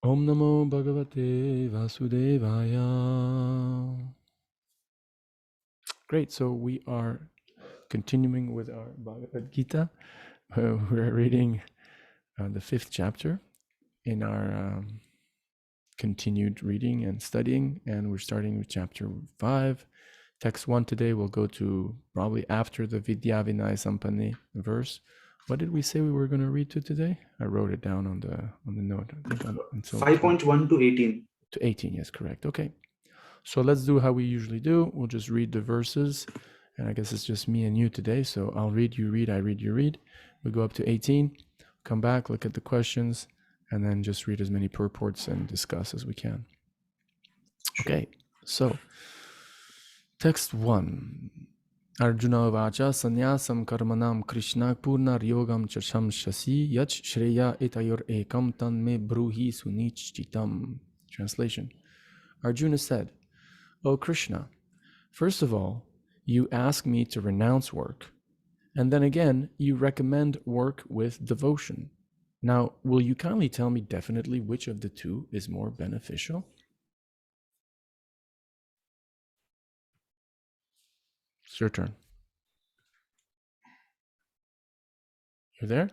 Om Namo Bhagavate Vasudevaya. Great, so we are continuing with our Bhagavad Gita. We're reading the 5th chapter in our continued reading and studying, and we're starting with chapter 5. Text 1 today will go to probably after the Vidya Vinay Sampanne verse. What did we say we were going to read to today? I wrote it down on the note. I think until 5.1 to 18. To 18, yes, correct. Okay. So let's do how we usually do. We'll just read the verses. And I guess it's just me and you today. So I'll read, you read, I read, you read. We go up to 18, come back, look at the questions, and then just read as many purports and discuss as we can. Okay, so text 1. Arjuna vacha sanyasam karmanam krishna purnar yogam chasham shasi yach shreya itayor ekam tan me bruhi sunichitam. Translation. Arjuna said, O Krishna, first of all, you ask me to renounce work, and then again, you recommend work with devotion. Now, will you kindly tell me definitely which of the two is more beneficial? It's your turn. You there?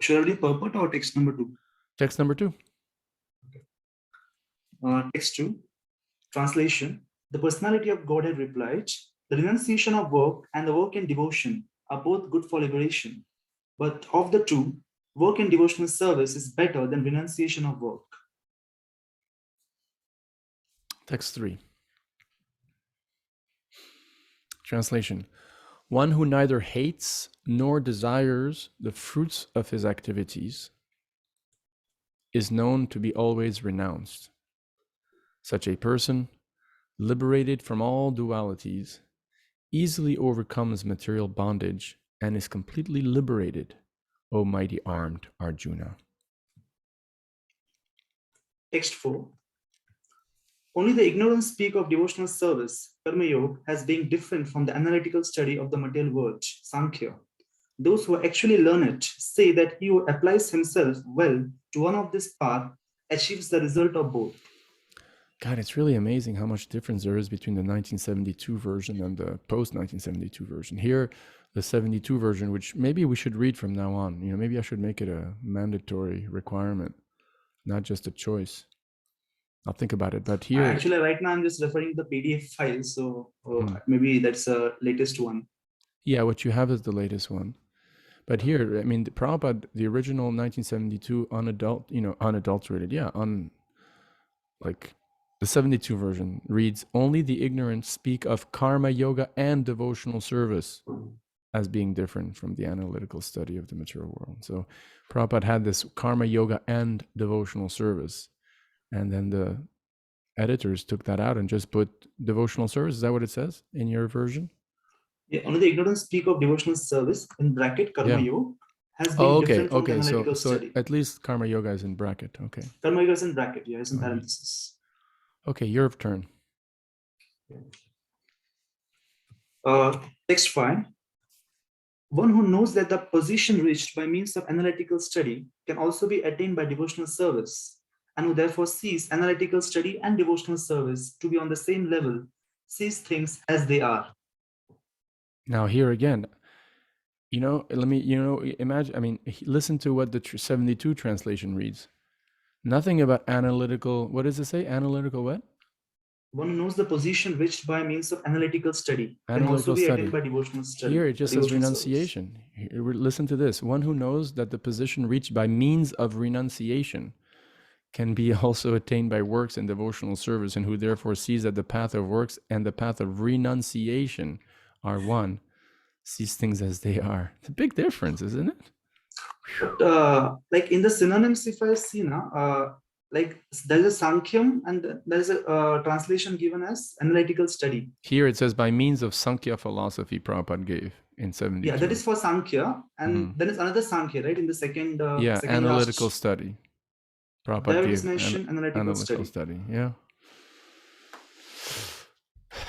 Should I read purport or text number 2? Text number 2. Text 2. Translation. The personality of Godhead replied, the renunciation of work and the work in devotion are both good for liberation. But of the two, work in devotional service is better than renunciation of work. Text 3. Translation. One who neither hates nor desires the fruits of his activities is known to be always renounced. Such a person, liberated from all dualities, easily overcomes material bondage and is completely liberated, O mighty armed Arjuna. Text 4. Only the ignorant speak of devotional service, Karma Yoga, as being different from the analytical study of the material world, Sankhya. Those who actually learn it say that he who applies himself well to one of this path achieves the result of both. God, it's really amazing how much difference there is between the 1972 version and the post-1972 version. Here, the 72 version, which maybe we should read from now on. You know, maybe I should make it a mandatory requirement, not just a choice. I'll think about it. But here, actually, right now I'm just referring to the PDF file, so maybe that's the latest one. Yeah, what you have is the latest one. But here, I mean, the Prabhupada, the original 1972 unadulterated, like the 72 version reads, only the ignorant speak of karma yoga and devotional service as being different from the analytical study of the material world. So Prabhupada had this karma yoga and devotional service. And then the editors took that out and just put devotional service. Is that what it says in your version? Yeah, only the ignorant speak of devotional service in bracket karma yoga has been different from the analytical study. So at least karma yoga is in bracket. Okay. Karma yoga is in bracket, yeah, it's in parenthesis. Okay, your turn. Text 5. One who knows that the position reached by means of analytical study can also be attained by devotional service, and who therefore sees analytical study and devotional service to be on the same level, sees things as they are. Now here again, imagine, listen to what the 72 translation reads. Nothing about analytical, what does it say? Analytical what? One knows the position reached by means of analytical study can also be attained by devotional study. Here it just says renunciation. Listen to this. One who knows that the position reached by means of renunciation can be also attained by works and devotional service, and who therefore sees that the path of works and the path of renunciation are one, sees things as they are. It's a big difference, isn't it? But, like in the synonyms, if I see now, like there's a Sankhya and there's a translation given as analytical study. Here it says by means of Sankhya philosophy Prabhupada gave in 72. Yeah, that is for Sankhya, and then it's another Sankhya, right? In the second second analytical last. study. Prabhupada gave mentioned analytical study. Yeah.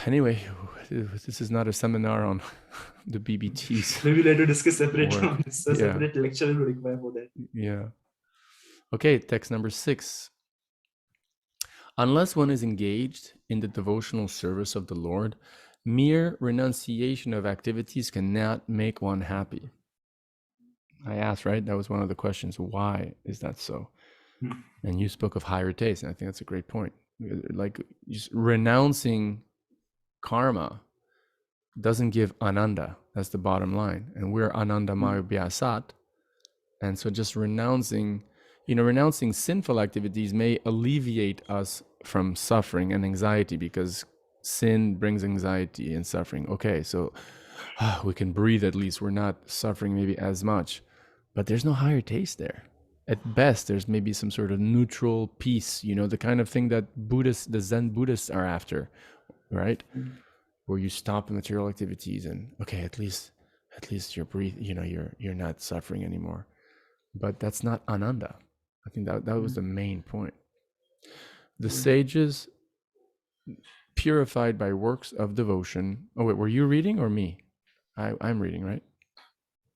Anyway, this is not a seminar on the BBTs. Maybe later discuss separate on this. A separate lecture will require for that. Yeah. Okay, text number 6. Unless one is engaged in the devotional service of the Lord, mere renunciation of activities cannot make one happy. I asked, right? That was one of the questions. Why is that so? And you spoke of higher taste, and I think that's a great point. Like, just renouncing karma doesn't give ananda. That's the bottom line. And we're anandamaya vyasat. And so just renouncing sinful activities may alleviate us from suffering and anxiety, because sin brings anxiety and suffering. Okay, so we can breathe at least. We're not suffering maybe as much, but there's no higher taste there. At best, there's maybe some sort of neutral peace, the kind of thing that the Zen Buddhists are after, right? Where you stop the material activities and okay, at least you're you're not suffering anymore. But that's not ananda. I think that was the main point. The sages, purified by works of devotion. Oh wait, were you reading or me? I'm reading, right?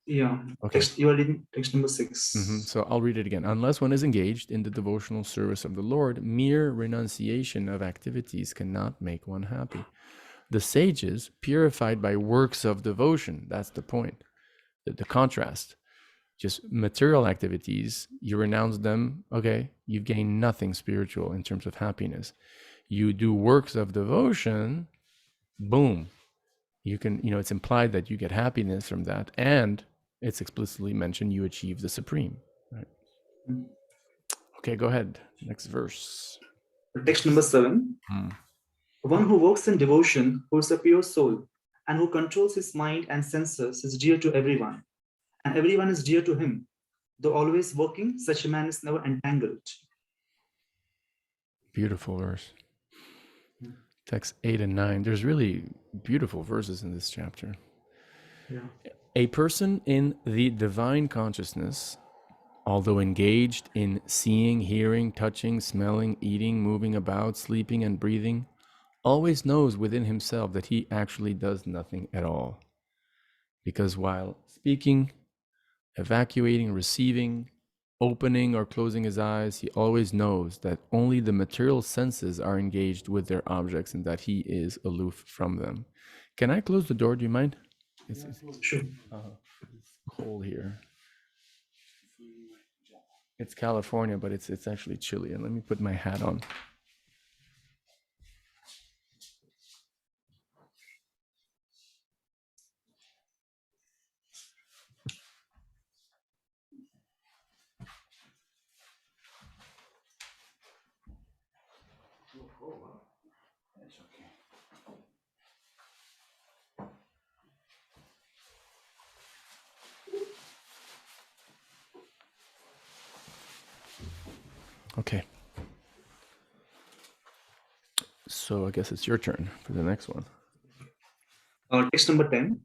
Yeah. Okay. You are reading text number 6. So I'll read it again. Unless one is engaged in the devotional service of the Lord, mere renunciation of activities cannot make one happy. The sages, purified by works of devotion. That's the point. The contrast. Just material activities, you renounce them, okay, you've gained nothing spiritual in terms of happiness. You do works of devotion, boom, you can, it's implied that you get happiness from that, and it's explicitly mentioned you achieve the supreme, right? Okay, go ahead, next verse. Text number 7. One who works in devotion, who is a pure soul, and who controls his mind and senses, is dear to everyone, and everyone is dear to him. Though always working, such a man is never entangled. Beautiful verse. Text 8 and 9. There's really beautiful verses in this chapter. Yeah. A person in the divine consciousness, although engaged in seeing, hearing, touching, smelling, eating, moving about, sleeping, and breathing, always knows within himself that he actually does nothing at all. Because while speaking, evacuating, receiving, opening or closing his eyes, he always knows that only the material senses are engaged with their objects and that he is aloof from them. Can I close the door? Do you mind? It's Sure. it's cold here. It's California, but it's actually chilly. And let me put my hat on. Okay. So I guess it's your turn for the next one. Text number 10.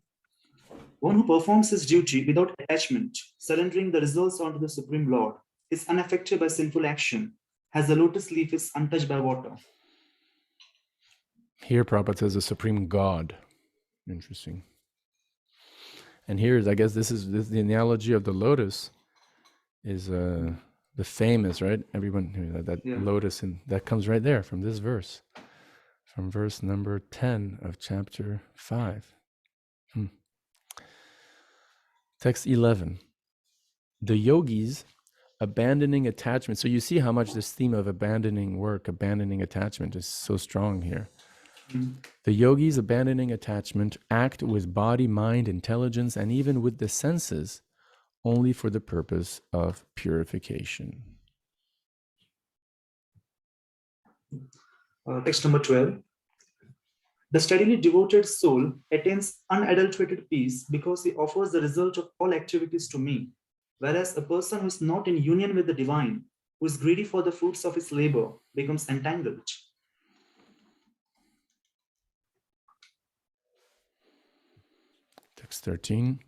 One who performs his duty without attachment, surrendering the results onto the Supreme Lord, is unaffected by sinful action, as the lotus leaf is untouched by water. Here Prabhupada says the Supreme God. Interesting. And here's, I guess this is the analogy of the lotus is the famous, right? Everyone, that lotus, and that comes right there from this verse, from verse number 10 of chapter 5. Text 11. The yogis abandoning attachment. So you see how much this theme of abandoning work, abandoning attachment is so strong here. The yogis abandoning attachment act with body, mind, intelligence, and even with the senses only for the purpose of purification. Text number 12. The steadily devoted soul attains unadulterated peace because he offers the result of all activities to me, whereas a person who is not in union with the divine, who is greedy for the fruits of his labor, becomes entangled. Text 13.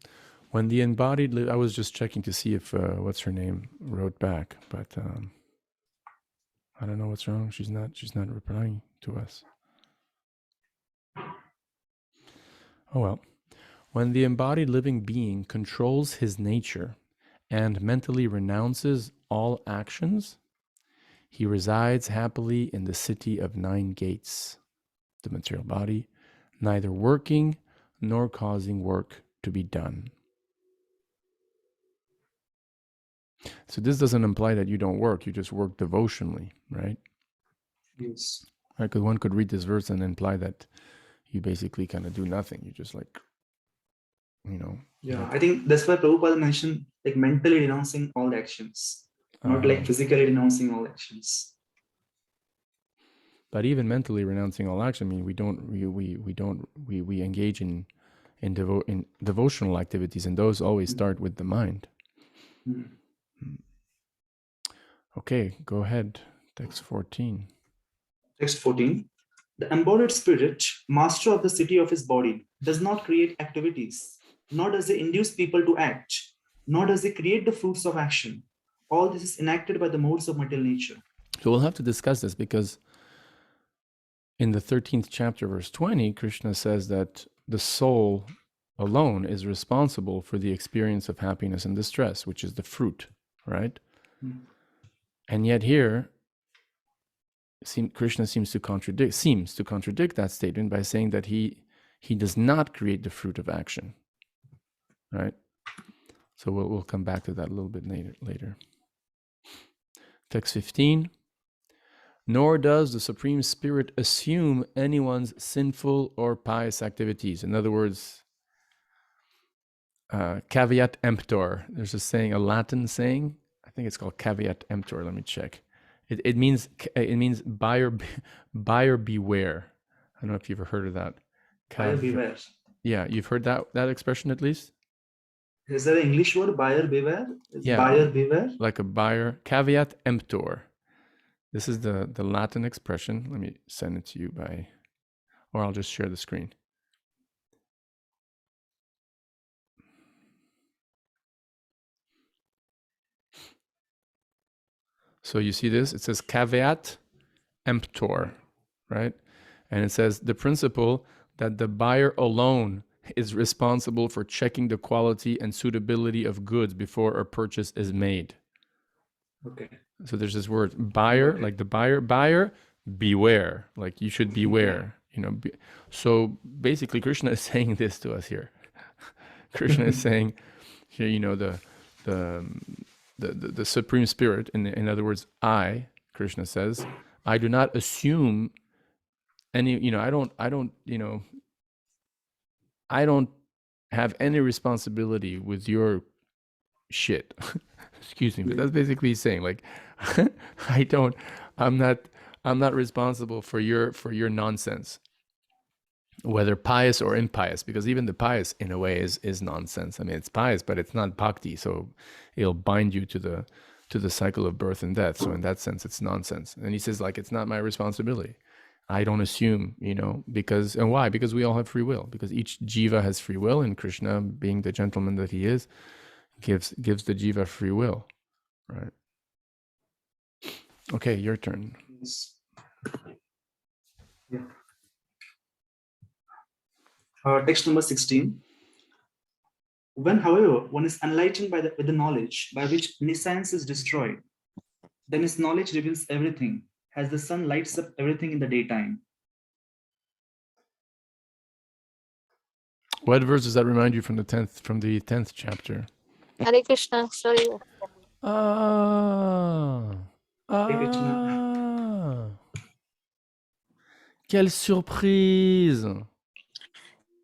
When the embodied, I was just checking to see if, what's her name, wrote back, but I don't know what's wrong. She's not replying to us. Oh well. When the embodied living being controls his nature and mentally renounces all actions, he resides happily in the city of 9 gates, the material body, neither working nor causing work to be done. So this doesn't imply that you don't work, you just work devotionally, right? Yes. Right, because one could read this verse and imply that you basically kind of do nothing. You just like, Yeah, I think that's why Prabhupada mentioned like mentally renouncing all the actions, not like physically renouncing all actions. But even mentally renouncing all action, I mean, we engage in devotional activities, and those always start with the mind. Okay, go ahead. Text 14. Text 14. The embodied spirit, master of the city of his body, does not create activities, nor does he induce people to act, nor does he create the fruits of action. All this is enacted by the modes of material nature. So we'll have to discuss this, because in the 13th chapter, verse 20, Krishna says that the soul alone is responsible for the experience of happiness and distress, which is the fruit, right? And yet here, Krishna seems to contradict that statement by saying that he does not create the fruit of action, right? So we'll come back to that a little bit later. Text 15. Nor does the Supreme Spirit assume anyone's sinful or pious activities. In other words, caveat emptor. There's a Latin saying. I think it's called caveat emptor. Let me check. It means buyer beware. I don't know if you've ever heard of that. Buyer beware. Yeah, you've heard that expression at least? Is there an English word, buyer beware? Yeah, buyer beware? Like a buyer. Caveat emptor. This is the Latin expression. Let me send it to you or I'll just share the screen. So you see this? It says caveat emptor, right? And it says the principle that the buyer alone is responsible for checking the quality and suitability of goods before a purchase is made. Okay. So there's this word buyer, like the buyer, beware, like you should beware, So basically Krishna is saying this to us here. Krishna is saying here, the Supreme Spirit, in other words, Krishna says, I do not assume any, I don't have any responsibility with your shit. Excuse me, but that's basically he's saying, like, I'm not responsible for your nonsense, whether pious or impious, because even the pious in a way is nonsense. I mean, it's pious, but it's not bhakti, so it'll bind you to the cycle of birth and death. So in that sense, it's nonsense. And he says, like, it's not my responsibility. I don't assume, because, and why? Because we all have free will, because each jiva has free will, and Krishna, being the gentleman that he is, gives the jiva free will, right? Okay, your turn. Yes. Yeah. Text number 16. When, however, one is enlightened with the knowledge by which any science is destroyed, then his knowledge reveals everything, as the sun lights up everything in the daytime. What verse does that remind you from the 10th chapter? Hare Krishna, sorry. Quelle surprise!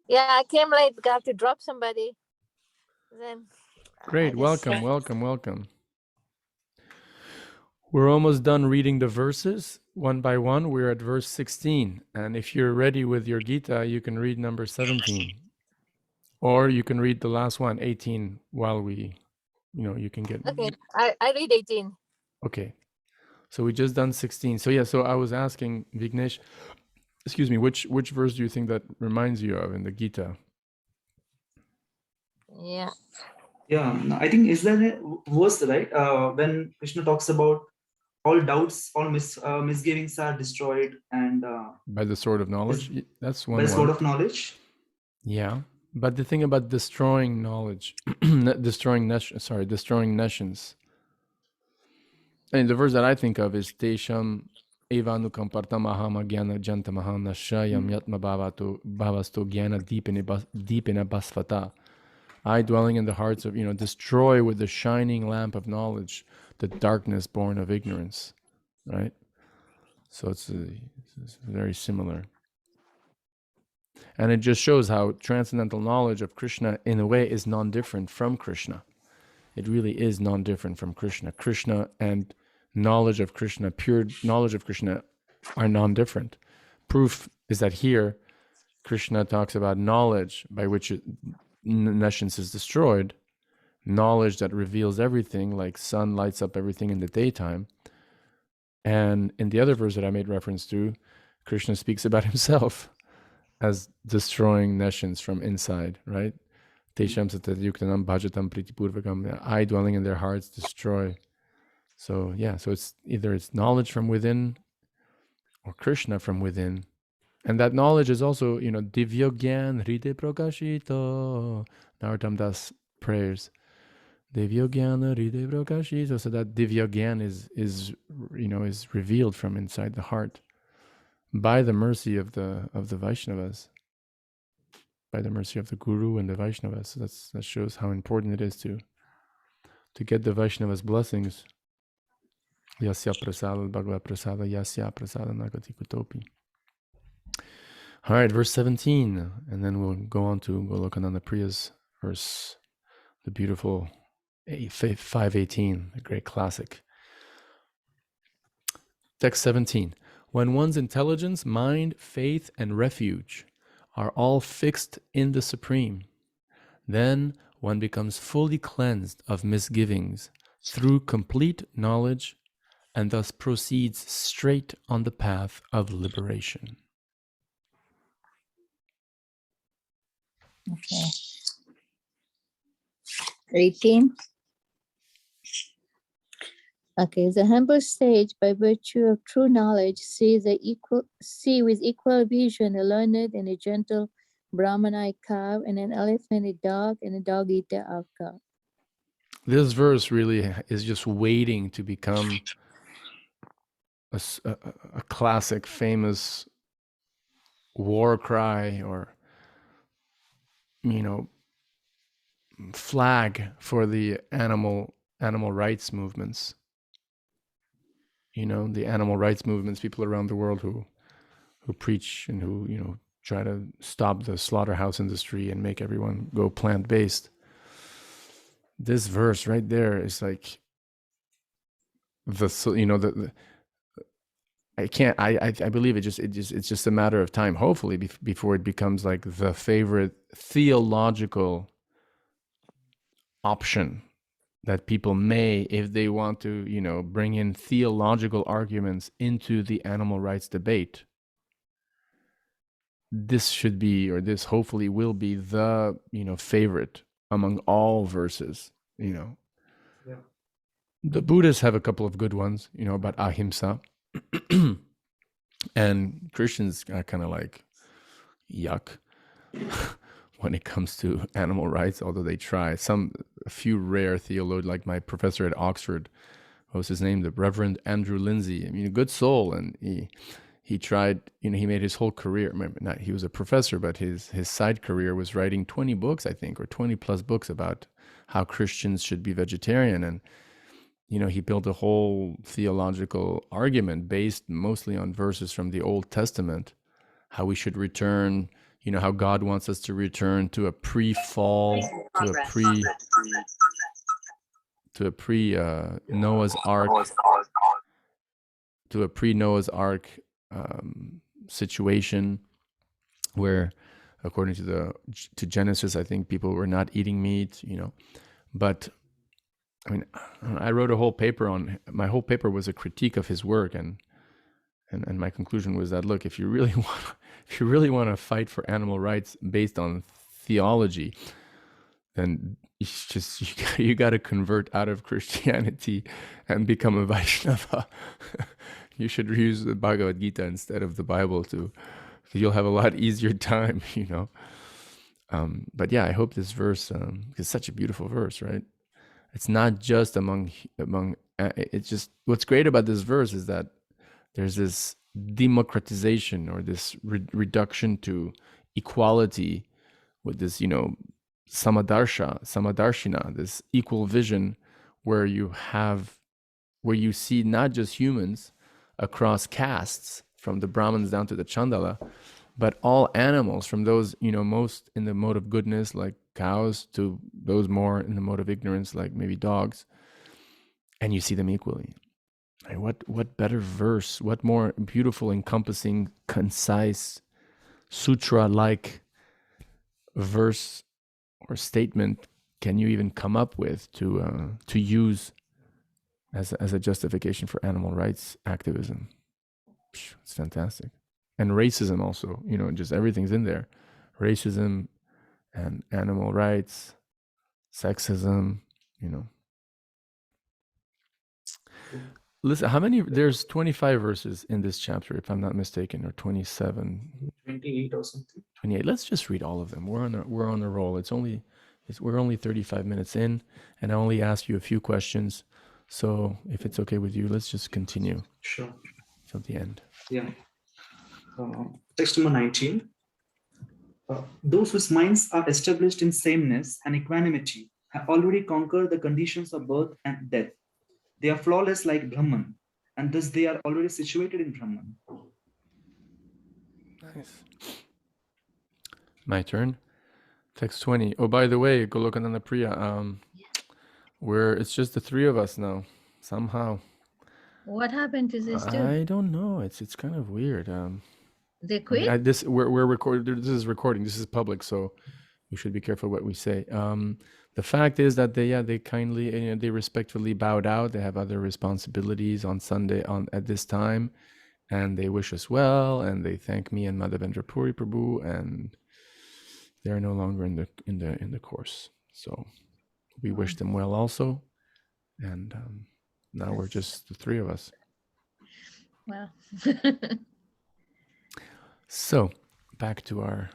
Yeah, I came late. Got to drop somebody. Then. Great, welcome. We're almost done reading the verses one by one. We're at verse 16, and if you're ready with your Gita, you can read number 17, or you can read the last one, 18, while we, you can get. Okay, I read 18. Okay, so we just done 16. So yeah, so I was asking Vignesh, excuse me, which verse do you think that reminds you of in the Gita? Yeah. Yeah, I think, is there a verse, right? When Krishna talks about all doubts, all misgivings are destroyed, and by the sword of knowledge. That's one. By the sword of knowledge. Yeah, but the thing about destroying knowledge, destroying nescience. And the verse that I think of is Tesham Evanu Kampartamahama Gyana Jantamahana Shayam Yatma Bhavasto Gyana Deepina Basvata. I dwelling in the hearts of, destroy with the shining lamp of knowledge the darkness born of ignorance, right? So it's very similar. And it just shows how transcendental knowledge of Krishna, in a way, is non-different from Krishna. It really is non-different from Krishna. Krishna and knowledge of Krishna, pure knowledge of Krishna, are non-different. Proof is that here, Krishna talks about knowledge by which nescience is destroyed, knowledge that reveals everything, like sun lights up everything in the daytime. And in the other verse that I made reference to, Krishna speaks about himself as destroying nescience from inside, right? Tesham satyuktanam bhajatam pritipurvakam. I dwelling in their hearts destroy. So yeah, so it's either it's knowledge from within or Krishna from within. And that knowledge is also, Divya Gyan Hride Prakashito. Narottam Das prayers. Divya Gyan Hride Prakashito. So that Divya Gyan is revealed from inside the heart by the mercy of the Vaishnavas, by the mercy of the Guru and the Vaishnavas. So that shows how important it is to get the Vaishnavas' blessings. Yasya prasada Bhagavad prasada yasya prasada nagati kutopi. All right, verse 17, and then we'll go on to Golokananda Priya's verse, the beautiful 518, a great classic. Text 17. When one's intelligence, mind, faith, and refuge are all fixed in the Supreme, then one becomes fully cleansed of misgivings through complete knowledge and thus proceeds straight on the path of liberation. Okay. 18. Okay, the humble sage, by virtue of true knowledge, see with equal vision a learned and a gentle Brahmanite cow, and an elephant, a dog, and a dog-eater outcome. This verse really is just waiting to become a classic, famous war cry, or flag for the animal rights movements. The animal rights movements, people around the world who preach and who try to stop the slaughterhouse industry and make everyone go plant-based. This verse right there is like I believe it's just a matter of time, hopefully, before it becomes like the favorite theological option that people may, if they want to, bring in theological arguments into the animal rights debate. This should be, or this hopefully will be, the favorite among all verses. Yeah. The Buddhists have a couple of good ones, about ahimsa. And Christians are kind of like, yuck, when it comes to animal rights, although they try. A few rare theologians, like my professor at Oxford, what was his name? The Reverend Andrew Lindsay. I mean, a good soul. And he tried, he made his whole career. Remember, he was a professor, but his side career was writing 20 books, I think, or 20 plus books about how Christians should be vegetarian. And he built a whole theological argument based mostly on verses from the Old Testament, how we should return, how God wants us to return to a pre-fall, to a pre-Noah's Ark situation, where, according to Genesis, I think people were not eating meat, but I mean, I wrote a whole paper my whole paper was a critique of his work, and my conclusion was that, look, if you really want to fight for animal rights based on theology, then you got to convert out of Christianity and become a Vaishnava. You should use the Bhagavad Gita instead of the Bible because you'll have a lot easier time, But yeah, I hope this verse is such a beautiful verse, right? It's not just among it's just, what's great about this verse is that there's this democratization, or this reduction to equality, with this, samadarshina, this equal vision, where you see not just humans across castes, from the Brahmins down to the Chandala, but all animals, from those, most in the mode of goodness, like cows, to those more in the mode of ignorance, like maybe dogs, and you see them equally. Like, what better verse, what more beautiful, encompassing, concise, sutra-like verse or statement can you even come up with to use as a justification for animal rights activism? It's fantastic. And racism also, just everything's in there. Racism and animal rights, sexism, Listen, how many? There's 25 verses in this chapter, if I'm not mistaken, or 27. 28 or something. 28. Let's just read all of them. We're on a roll. We're only 35 minutes in, and I only asked you a few questions. So if it's okay with you, let's just continue. Sure. Till the end. Yeah. Text number 19. Those whose minds are established in sameness and equanimity have already conquered the conditions of birth and death. They are flawless like Brahman, and thus they are already situated in Brahman. Nice. My turn. Text 20. Oh, by the way, Golokananda Priya, it's just the three of us now, somehow. What happened to this too? I don't know. It's kind of weird. They quit? We're recording. This is recording. This is public, so we should be careful what we say. The fact is that they kindly, they respectfully bowed out. They have other responsibilities on Sunday at this time, and they wish us well, and they thank me and Madhavendra Puri Prabhu, and they're no longer in the course. So we wish them well also, and now we're just the three of us. Wow. So back to our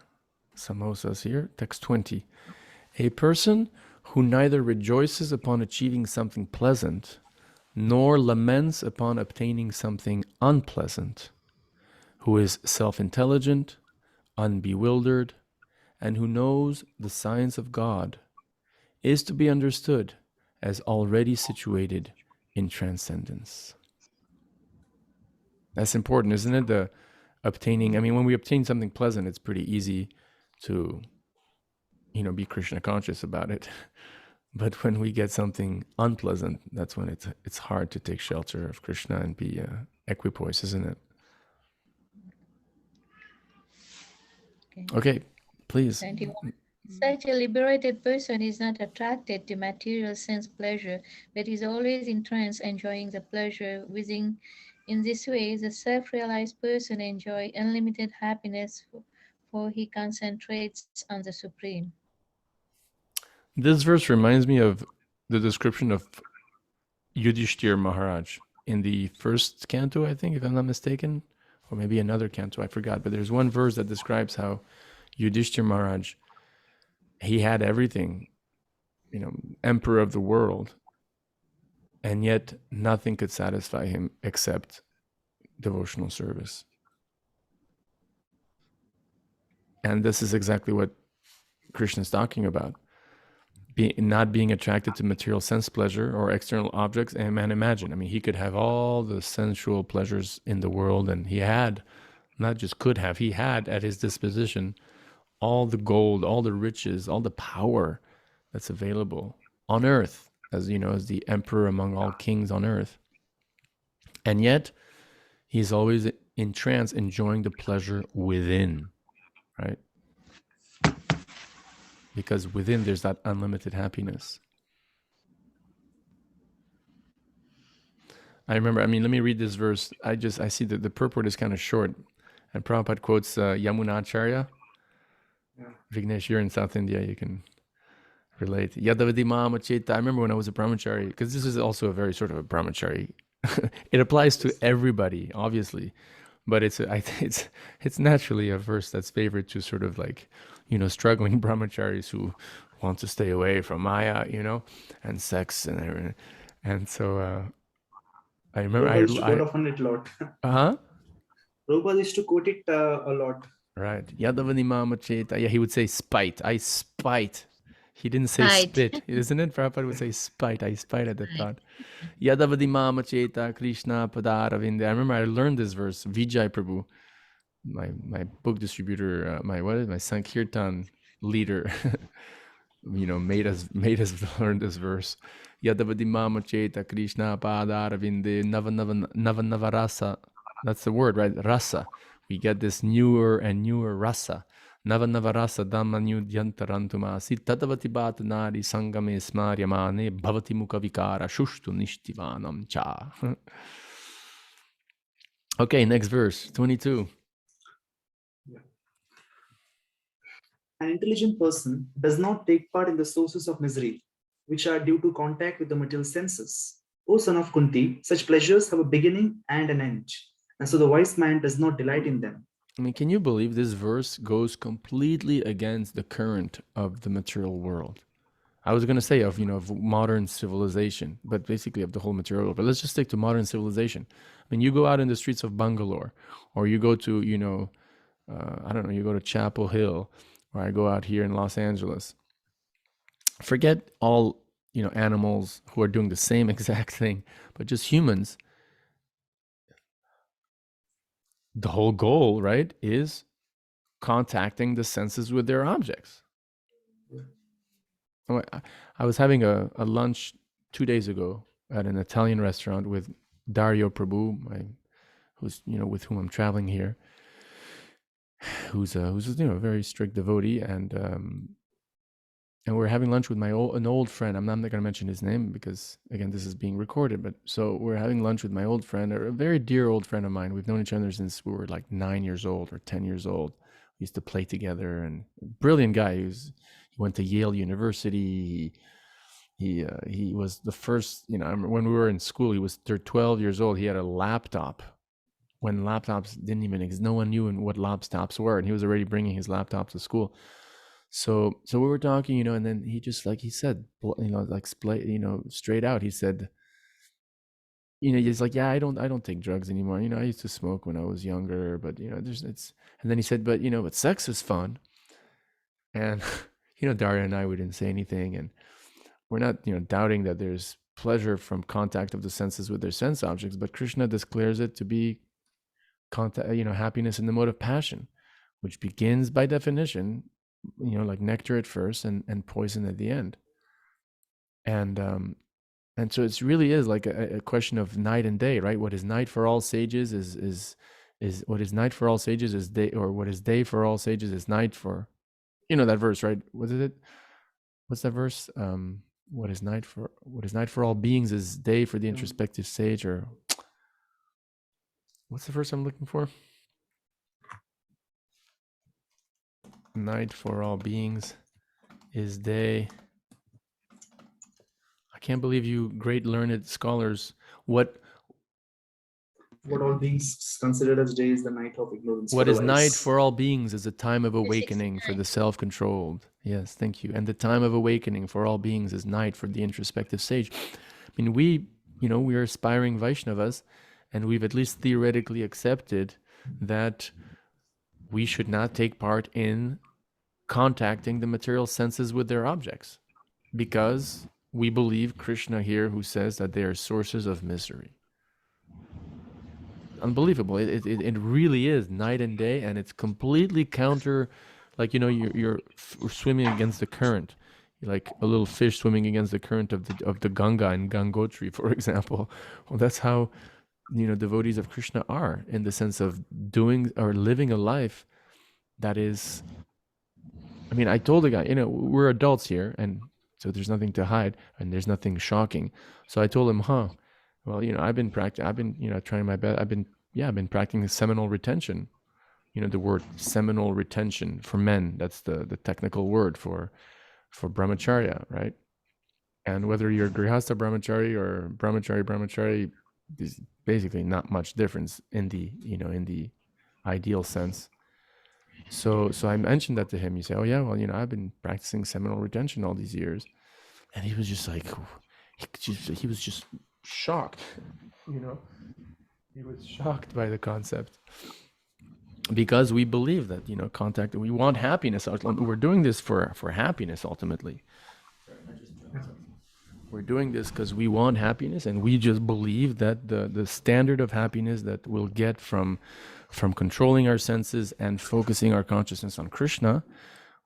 samosas here. Text 20. A person who neither rejoices upon achieving something pleasant nor laments upon obtaining something unpleasant, who is self-intelligent, unbewildered, and who knows the science of God, is to be understood as already situated in transcendence. That's important, isn't it? The obtaining, when we obtain something pleasant, it's pretty easy to, be Krishna conscious about it. But when we get something unpleasant, that's when it's hard to take shelter of Krishna and be equipoise, isn't it? Okay, please. 21. Such a liberated person is not attracted to material sense pleasure, but is always in trance, enjoying the pleasure within. In this way, the self-realized person enjoys unlimited happiness, for he concentrates on the Supreme. This verse reminds me of the description of Yudhishthir Maharaj in the first canto, I think, if I'm not mistaken, or maybe another canto, I forgot. But there's one verse that describes how Yudhishthir Maharaj, he had everything, emperor of the world, and yet nothing could satisfy him except devotional service. And this is exactly what Krishna is talking about. Not being attracted to material sense pleasure or external objects. And man, imagine, he could have all the sensual pleasures in the world, and he had, not just could have, he had at his disposition all the gold, all the riches, all the power that's available on earth, as as the emperor among all kings on earth. And yet, he's always in trance, enjoying the pleasure within, right? Because within there's that unlimited happiness. I remember, let me read this verse. I see that the purport is kind of short. And Prabhupada quotes Yamunacharya. Yeah. Vignesh, you're in South India, you can relate. Yadavadi Mahamacheta. I remember when I was a brahmachari, because this is also a very sort of a brahmachari. It applies to everybody, obviously. But it's naturally a verse that's favored to sort of like, struggling brahmacharis who want to stay away from Maya, and sex and everything. And so I remember Prabhupada used to quote often it a lot. huh? Prabhupada used to quote it a lot. Right. Yadavani mama cheta. Yeah, he would say spite. I spite. He didn't say Spite. spit, isn't it? Prabhupada would say spite. I spite at the thought. Yadavadi mama cheta Krishna padaravinda. I remember I learned this verse. Vijay Prabhu, my book distributor, my Sankirtan leader, made us learn this verse. Yadavadi mama cheta Krishna padaravinde nava rasa. That's the word, right? Rasa. We get this newer and newer rasa. Nava rasa dhamma nyudyantarantumasi tadavati bhatanari sangame smaryamane bhavati mukha vikara shushtu nishtivanam cha. Okay, next verse, 22. An intelligent person does not take part in the sources of misery, which are due to contact with the material senses. O son of Kunti, such pleasures have a beginning and an end, and so the wise man does not delight in them. I mean, can you believe this verse goes completely against the current of the material world? I was going to say of modern civilization, but basically of the whole material world. But let's just stick to modern civilization. I mean, you go out in the streets of Bangalore, or you go to I don't know, you go to Chapel Hill, or I go out here in Los Angeles. Forget all animals who are doing the same exact thing, but just humans. The whole goal, right, is contacting the senses with their objects. I was having a lunch 2 days ago at an Italian restaurant with Dario Prabhu, who's with whom I'm traveling here, who's a very strict devotee, and we're having lunch with an old friend. I'm not going to mention his name because again this is being recorded. But so we're having lunch with my old friend, a very dear old friend of mine. We've known each other since we were like 9 years old or 10 years old. We used to play together, and brilliant guy. He went to Yale University. He was the first. I remember when we were in school, he was 12 years old. He had a laptop when laptops didn't even exist. No one knew what laptops were, and he was already bringing his laptop to school. So we were talking, and then he just, like he said, straight out, he said, he's like, yeah, I don't take drugs anymore. I used to smoke when I was younger, but and then he said, but sex is fun. And Daria and I, we didn't say anything, and we're not doubting that there's pleasure from contact of the senses with their sense objects, but Krishna declares it to be happiness in the mode of passion, which begins by definition like nectar at first and poison at the end. And so it really is like a question of night and day, right? What is night for all sages is what is night for all sages is day, or what is day for all sages is night for, that verse, right? What is it? What's that verse? What is night for all beings is day for the introspective sage, or what's the verse I'm looking for? Night for all beings is day. I can't believe you great learned scholars. What all beings considered as day is the night of ignorance. What is night for all beings is a time of awakening for the self-controlled. Yes, thank you. And the time of awakening for all beings is night for the introspective sage. I mean, we are aspiring Vaishnavas, and we've at least theoretically accepted that we should not take part in contacting the material senses with their objects, because we believe Krishna here, who says that they are sources of misery. Unbelievable. It really is night and day, and it's completely counter, like you're swimming against the current. You're like a little fish swimming against the current of the Ganga in Gangotri, for example. Well, that's how devotees of Krishna are, in the sense of doing or living a life that is, I mean, I told the guy, we're adults here, and so there's nothing to hide and there's nothing shocking. So I told him, well, I've been trying my best. I've been practicing seminal retention. The word seminal retention for men, that's the technical word for brahmacharya, right? And whether you're grihastha brahmachari or brahmachari, there's basically not much difference in the ideal sense. So I mentioned that to him. You say, oh yeah, well, I've been practicing seminal retention all these years. And he was just like, he was just shocked. You know, he was shocked by the concept because we believe that, you know, contact, we want happiness. We're doing this for happiness ultimately. We're doing this because we want happiness, and we just believe that the standard of happiness that we'll get from controlling our senses and focusing our consciousness on Krishna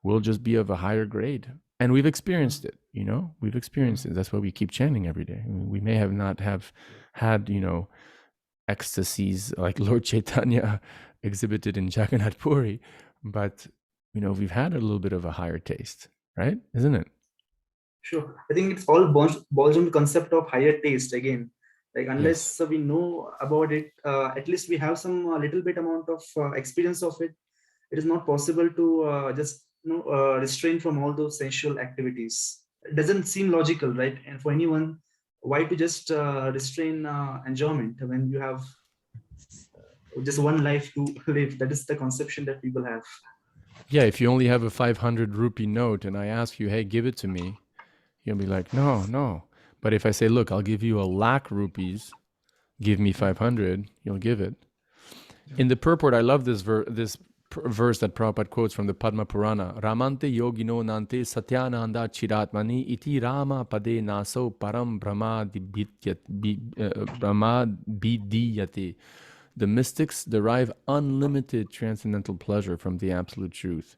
will just be of a higher grade. And we've experienced it, you know, we've experienced it. That's why we keep chanting every day. I mean, we may have not have had, you know, ecstasies like Lord Chaitanya exhibited in Jagannath Puri, but, you know, we've had a little bit of a higher taste, right? Isn't it? Sure. I think it's all boils on the concept of higher taste again. Like unless we know about it, at least we have some little bit amount of experience of it. It is not possible to just restrain from all those sensual activities. It doesn't seem logical, right? And for anyone, why to just restrain enjoyment when you have just one life to live? That is the conception that people have. Yeah, if you only have a 500 rupee note and I ask you, hey, give it to me, you'll be like, no, no. But if I say, look, I'll give you 1,00,000 rupees, give me 500, you'll give it. In the purport, I love this verse that Prabhupada quotes from the Padma Purana. Ramante yogino nante satyananda chiratmani iti rama pade naso param brahma bidiyate. The mystics derive unlimited transcendental pleasure from the absolute truth.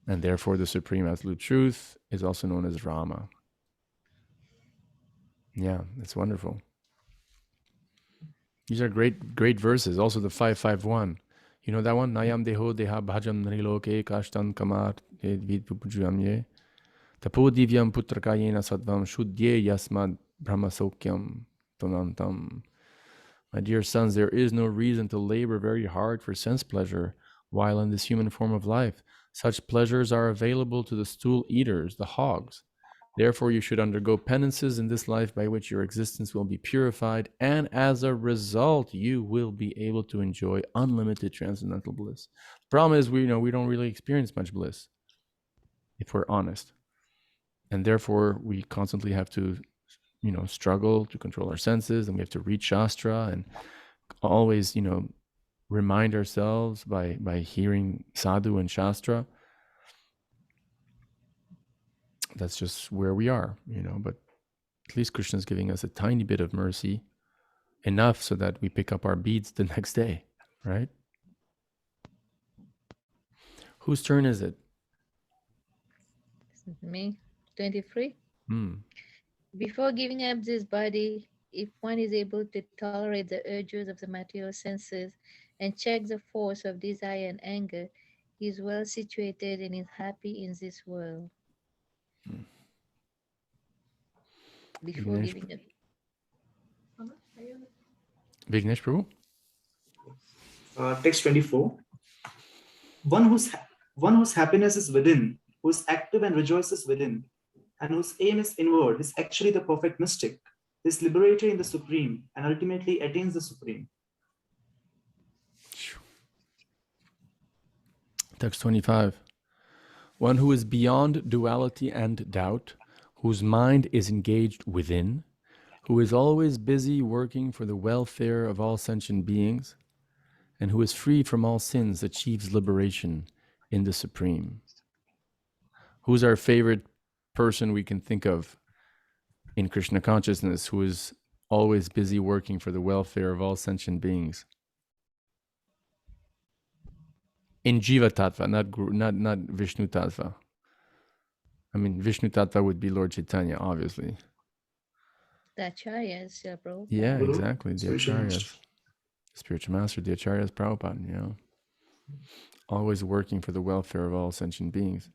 And therefore, the supreme absolute truth is also known as Rama. Yeah, it's wonderful. These are great verses. Also the 551. You know that one? Nayam deho deha bhajam nriloke kashtan kamar vidpujamye tapo divyam putrakayena sattvam shuddye yasmad brahmasokyam tonantam. My dear sons, there is no reason to labor very hard for sense pleasure while in this human form of life. Such pleasures are available to the stool eaters, the hogs. Therefore, you should undergo penances in this life by which your existence will be purified, and as a result, you will be able to enjoy unlimited transcendental bliss. The problem is, we don't really experience much bliss, if we're honest, and therefore we constantly have to, struggle to control our senses, and we have to read Shastra and always, remind ourselves by hearing sadhu and Shastra. That's just where we are, but at least Krishna's giving us a tiny bit of mercy, enough so that we pick up our beads the next day, right? Whose turn is it? Me. 23. Hmm. Before giving up this body, if one is able to tolerate the urges of the material senses and check the force of desire and anger, he is well situated and is happy in this world. Before Vignesh, giving up. Vignesh Prabhu? Text 24. One whose happiness is within, who is active and rejoices within, and whose aim is inward, is actually the perfect mystic, is liberated in the Supreme, and ultimately attains the Supreme. Text 25. One who is beyond duality and doubt, whose mind is engaged within, who is always busy working for the welfare of all sentient beings, and who is free from all sins, achieves liberation in the Supreme. Who's our favorite person we can think of in Krishna consciousness who is always busy working for the welfare of all sentient beings? In Jiva Tattva, not Vishnu Tattva. I mean, Vishnu Tattva would be Lord Chaitanya, obviously. The Acharyas, Prabhupada. Yeah, Guru, exactly. The spiritual Acharyas. master. Spiritual master, the Acharyas, Prabhupada, always working for the welfare of all sentient beings.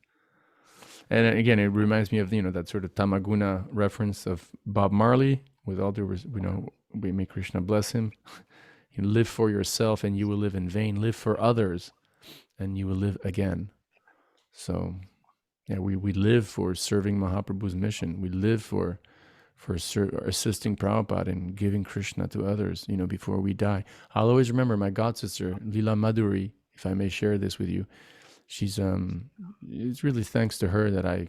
And again, it reminds me of, that sort of Tamaguna reference of Bob Marley, with all due, we may Krishna bless him. You live for yourself and you will live in vain. Live for others and you will live again. So, yeah, we live for serving Mahaprabhu's mission. We live for assisting Prabhupada and giving Krishna to others, before we die. I'll always remember my god sister, Lila Madhuri, if I may share this with you. She's it's really thanks to her that I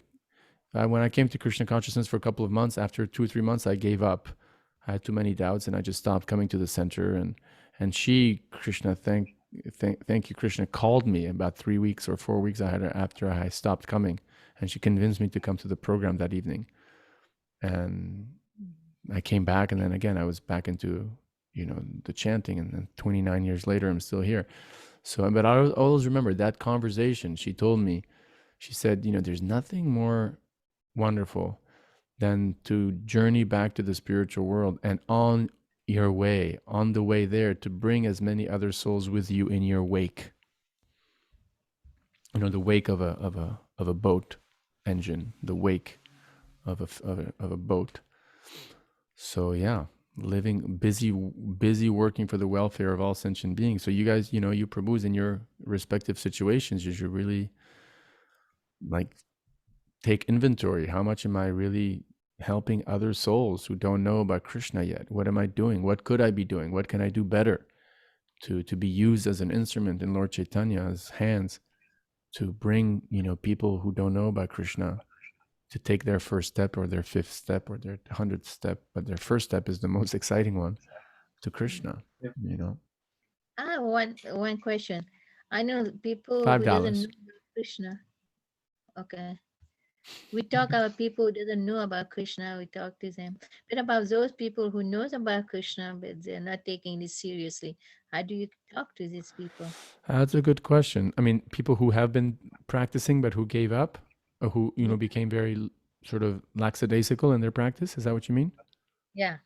when I came to Krishna consciousness for a couple of months, after 2 or 3 months, I gave up. I had too many doubts, and I just stopped coming to the center. And she, Krishna, thank you, Krishna, called me about 3 weeks or 4 weeks after I stopped coming, and she convinced me to come to the program that evening. And I came back, and then again I was back into the chanting, and then 29 years later I'm still here. So, but I always remember that conversation. She told me, she said, there's nothing more wonderful than to journey back to the spiritual world, and on the way there, to bring as many other souls with you in your wake. The wake of a boat engine, the wake of a boat. So yeah, living busy working for the welfare of all sentient beings. So you guys, you Prabhus, in your respective situations, you should really take inventory. How much am I really helping other souls who don't know about Krishna yet? What am I doing? What could I be doing? What can I do better to be used as an instrument in Lord Chaitanya's hands to bring, people who don't know about Krishna to take their first step, or their fifth step, or their 100th step, but their first step is the most exciting one, to Krishna. Yeah. I have one question. I know people who $5. doesn't know about Krishna. Okay. We talk about people who doesn't know about Krishna, we talk to them. But about those people who knows about Krishna, but they're not taking this seriously, how do you talk to these people? That's a good question. I mean, people who have been practicing but who gave up, or who became very sort of lackadaisical in their practice. Is that what you mean? Yeah.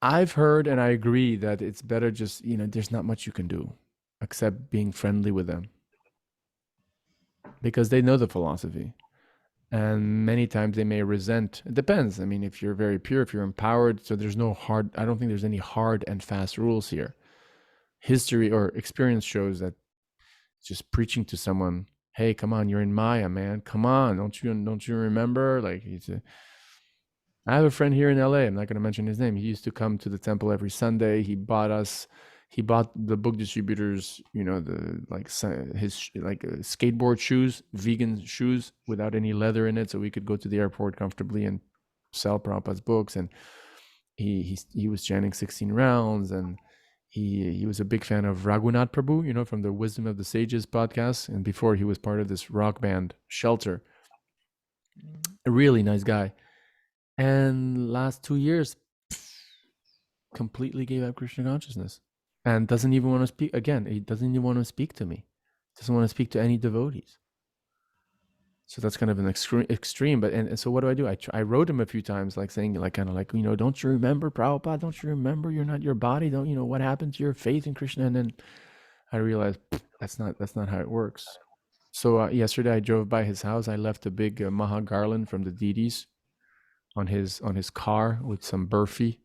I've heard, and I agree, that it's better just, there's not much you can do except being friendly with them, because they know the philosophy. And many times they may resent. It depends. I mean, if you're very pure, if you're empowered, so there's no I don't think there's any hard and fast rules here. History or experience shows that just preaching to someone, hey, come on, you're in Maya, man. Come on, don't you remember? Like, I have a friend here in LA. I'm not going to mention his name. He used to come to the temple every Sunday. He bought the book distributors, his skateboard shoes, vegan shoes without any leather in it, so we could go to the airport comfortably and sell Prabhupada's books. And he was chanting 16 rounds, and he was a big fan of Raghunath Prabhu, from the Wisdom of the Sages podcast. And before, he was part of this rock band Shelter. A really nice guy. And last 2 years, completely gave up Krishna consciousness, and doesn't even want to speak. Again, he doesn't even want to speak to me. Doesn't want to speak to any devotees. So that's kind of an extreme. But and so what do? I wrote him a few times, saying, don't you remember, Prabhupada? Don't you remember you're not your body? Don't you know what happened to your faith in Krishna? And then I realized that's not how it works. So yesterday I drove by his house. I left a big Maha garland from the deities on his car with some burfi,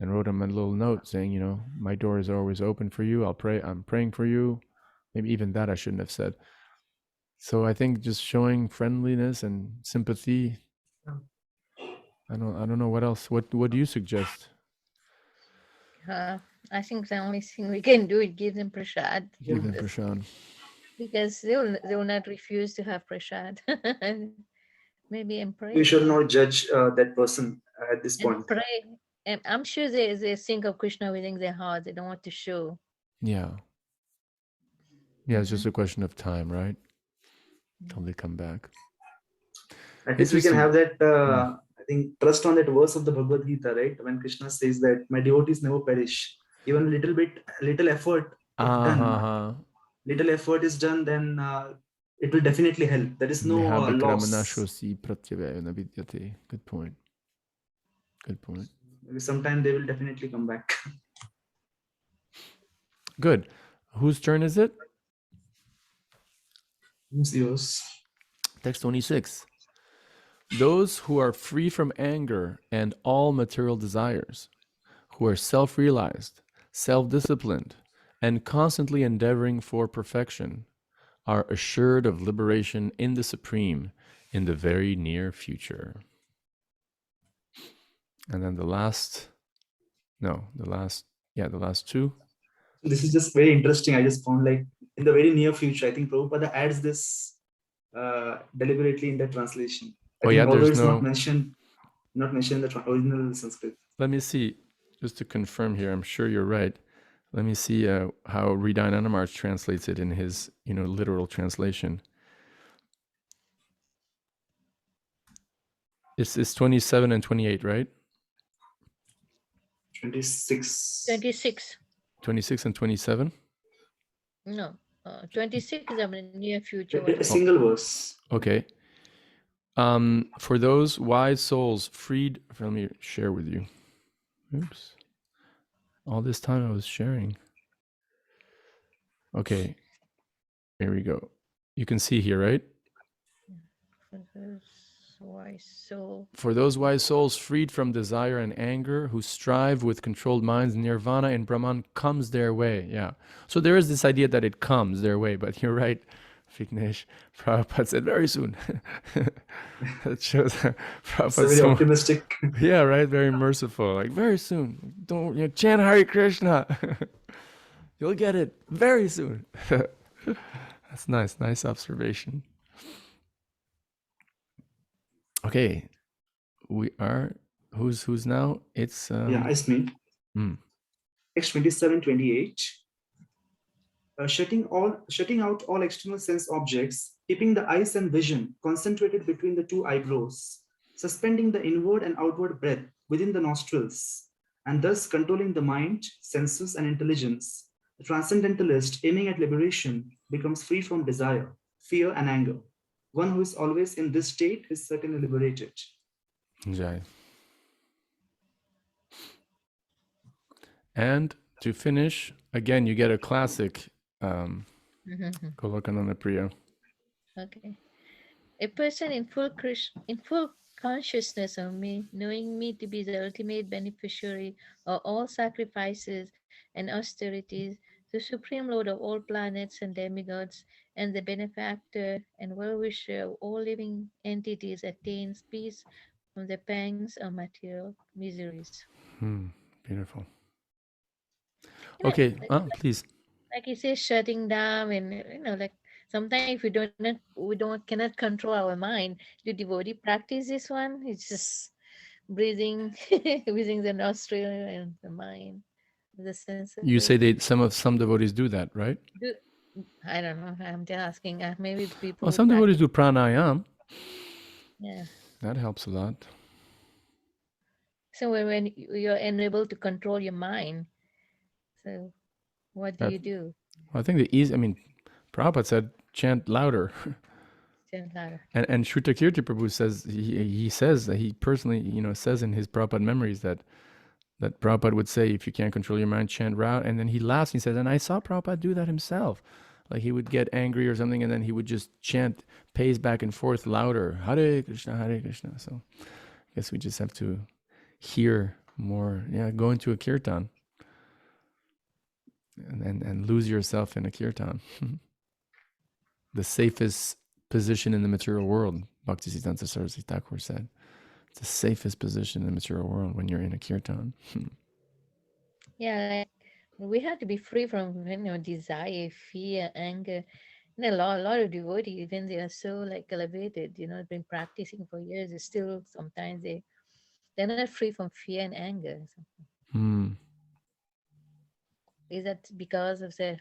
and wrote him a little note saying, my door is always open for you. I'm praying for you. Maybe even that I shouldn't have said. So I think just showing friendliness and sympathy. I don't know what else. What do you suggest? I think the only thing we can do is give them prasad. Give them prasad. Because they will not refuse to have prasad. Maybe and pray. We should not judge that person at this point. Pray. And I'm sure they think of Krishna within their heart. They don't want to show. Yeah. Yeah, it's just a question of time, right? Till they come back. At least we can have that, I think, trust on that verse of the Bhagavad Gita, right? When Krishna says that my devotees never perish. Even little effort is done, then it will definitely help. There is no loss. Good point. Maybe sometime they will definitely come back. Good. Whose turn is it? It's yours. Text 26. Those who are free from anger and all material desires, who are self-realized, self-disciplined, and constantly endeavoring for perfection, are assured of liberation in the Supreme in the very near future. And then the last two. This is just very interesting. I just found, in the very near future, I think Prabhupada adds this deliberately in the translation. I think although it's not mentioned not mentioned in the original Sanskrit. Let me see, just to confirm here. I'm sure you're right. Let me see how Hridayan Anamarch translates it in his, literal translation. It's 27 and 28, right? 26. 26. 26 and 27. No. 26 is the near future. A single verse. Okay. For those wise souls freed, let me share with you. Oops. All this time I was sharing. Okay. Here we go. You can see here, right? For those wise souls freed from desire and anger, who strive with controlled minds, nirvana and Brahman comes their way. Yeah. So there is this idea that it comes their way, but you're right, Vignesh. Prabhupada said very soon. That shows Prabhupada So very optimistic. Yeah, right. Very merciful. Like very soon. Don't chant Hare Krishna. You'll get it very soon. That's nice. Nice observation. Okay, we are. Who's now? It's yeah, it's me. Text 27, 28. Shutting out all external sense objects, keeping the eyes and vision concentrated between the two eyebrows, suspending the inward and outward breath within the nostrils, and thus controlling the mind, senses, and intelligence. The transcendentalist aiming at liberation becomes free from desire, fear, and anger. One who is always in this state is certainly liberated. Jai. And to finish, again, you get a classic Golokananda Priya. Okay. A person in full consciousness of me, knowing me to be the ultimate beneficiary of all sacrifices and austerities, the Supreme Lord of all planets and demigods, and the benefactor and well-wisher of all living entities, attains peace from the pangs of material miseries. Beautiful. Okay, please. Like you say, shutting down, and like sometimes if we cannot control our mind. Do devotee practice this one? It's just breathing, using the nostril and the mind, the sense. You say some devotees do that, right? I don't know. I'm just asking. Maybe people. Well, some devotees do pranayam. Yeah. That helps a lot. So when you're unable to control your mind, so what do you do? Well, I think Prabhupada said chant louder. Chant louder. And Shrutakirti Prabhu says he says that he personally says in his Prabhupada memories that Prabhupada would say, if you can't control your mind, chant loud. And then he laughs and he says, and I saw Prabhupada do that himself. Like he would get angry or something, and then he would just chant, pace back and forth louder, Hare Krishna, Hare Krishna. So I guess we just have to hear more. Yeah, go into a kirtan and lose yourself in a kirtan. The safest position in the material world, Bhaktisiddhanta Saraswati Thakur said. It's the safest position in the material world when you're in a kirtan. Yeah, we have to be free from desire, fear, anger. And a lot of devotees, even they are so elevated, been practicing for years, they still sometimes they're not free from fear and anger. Is that because of the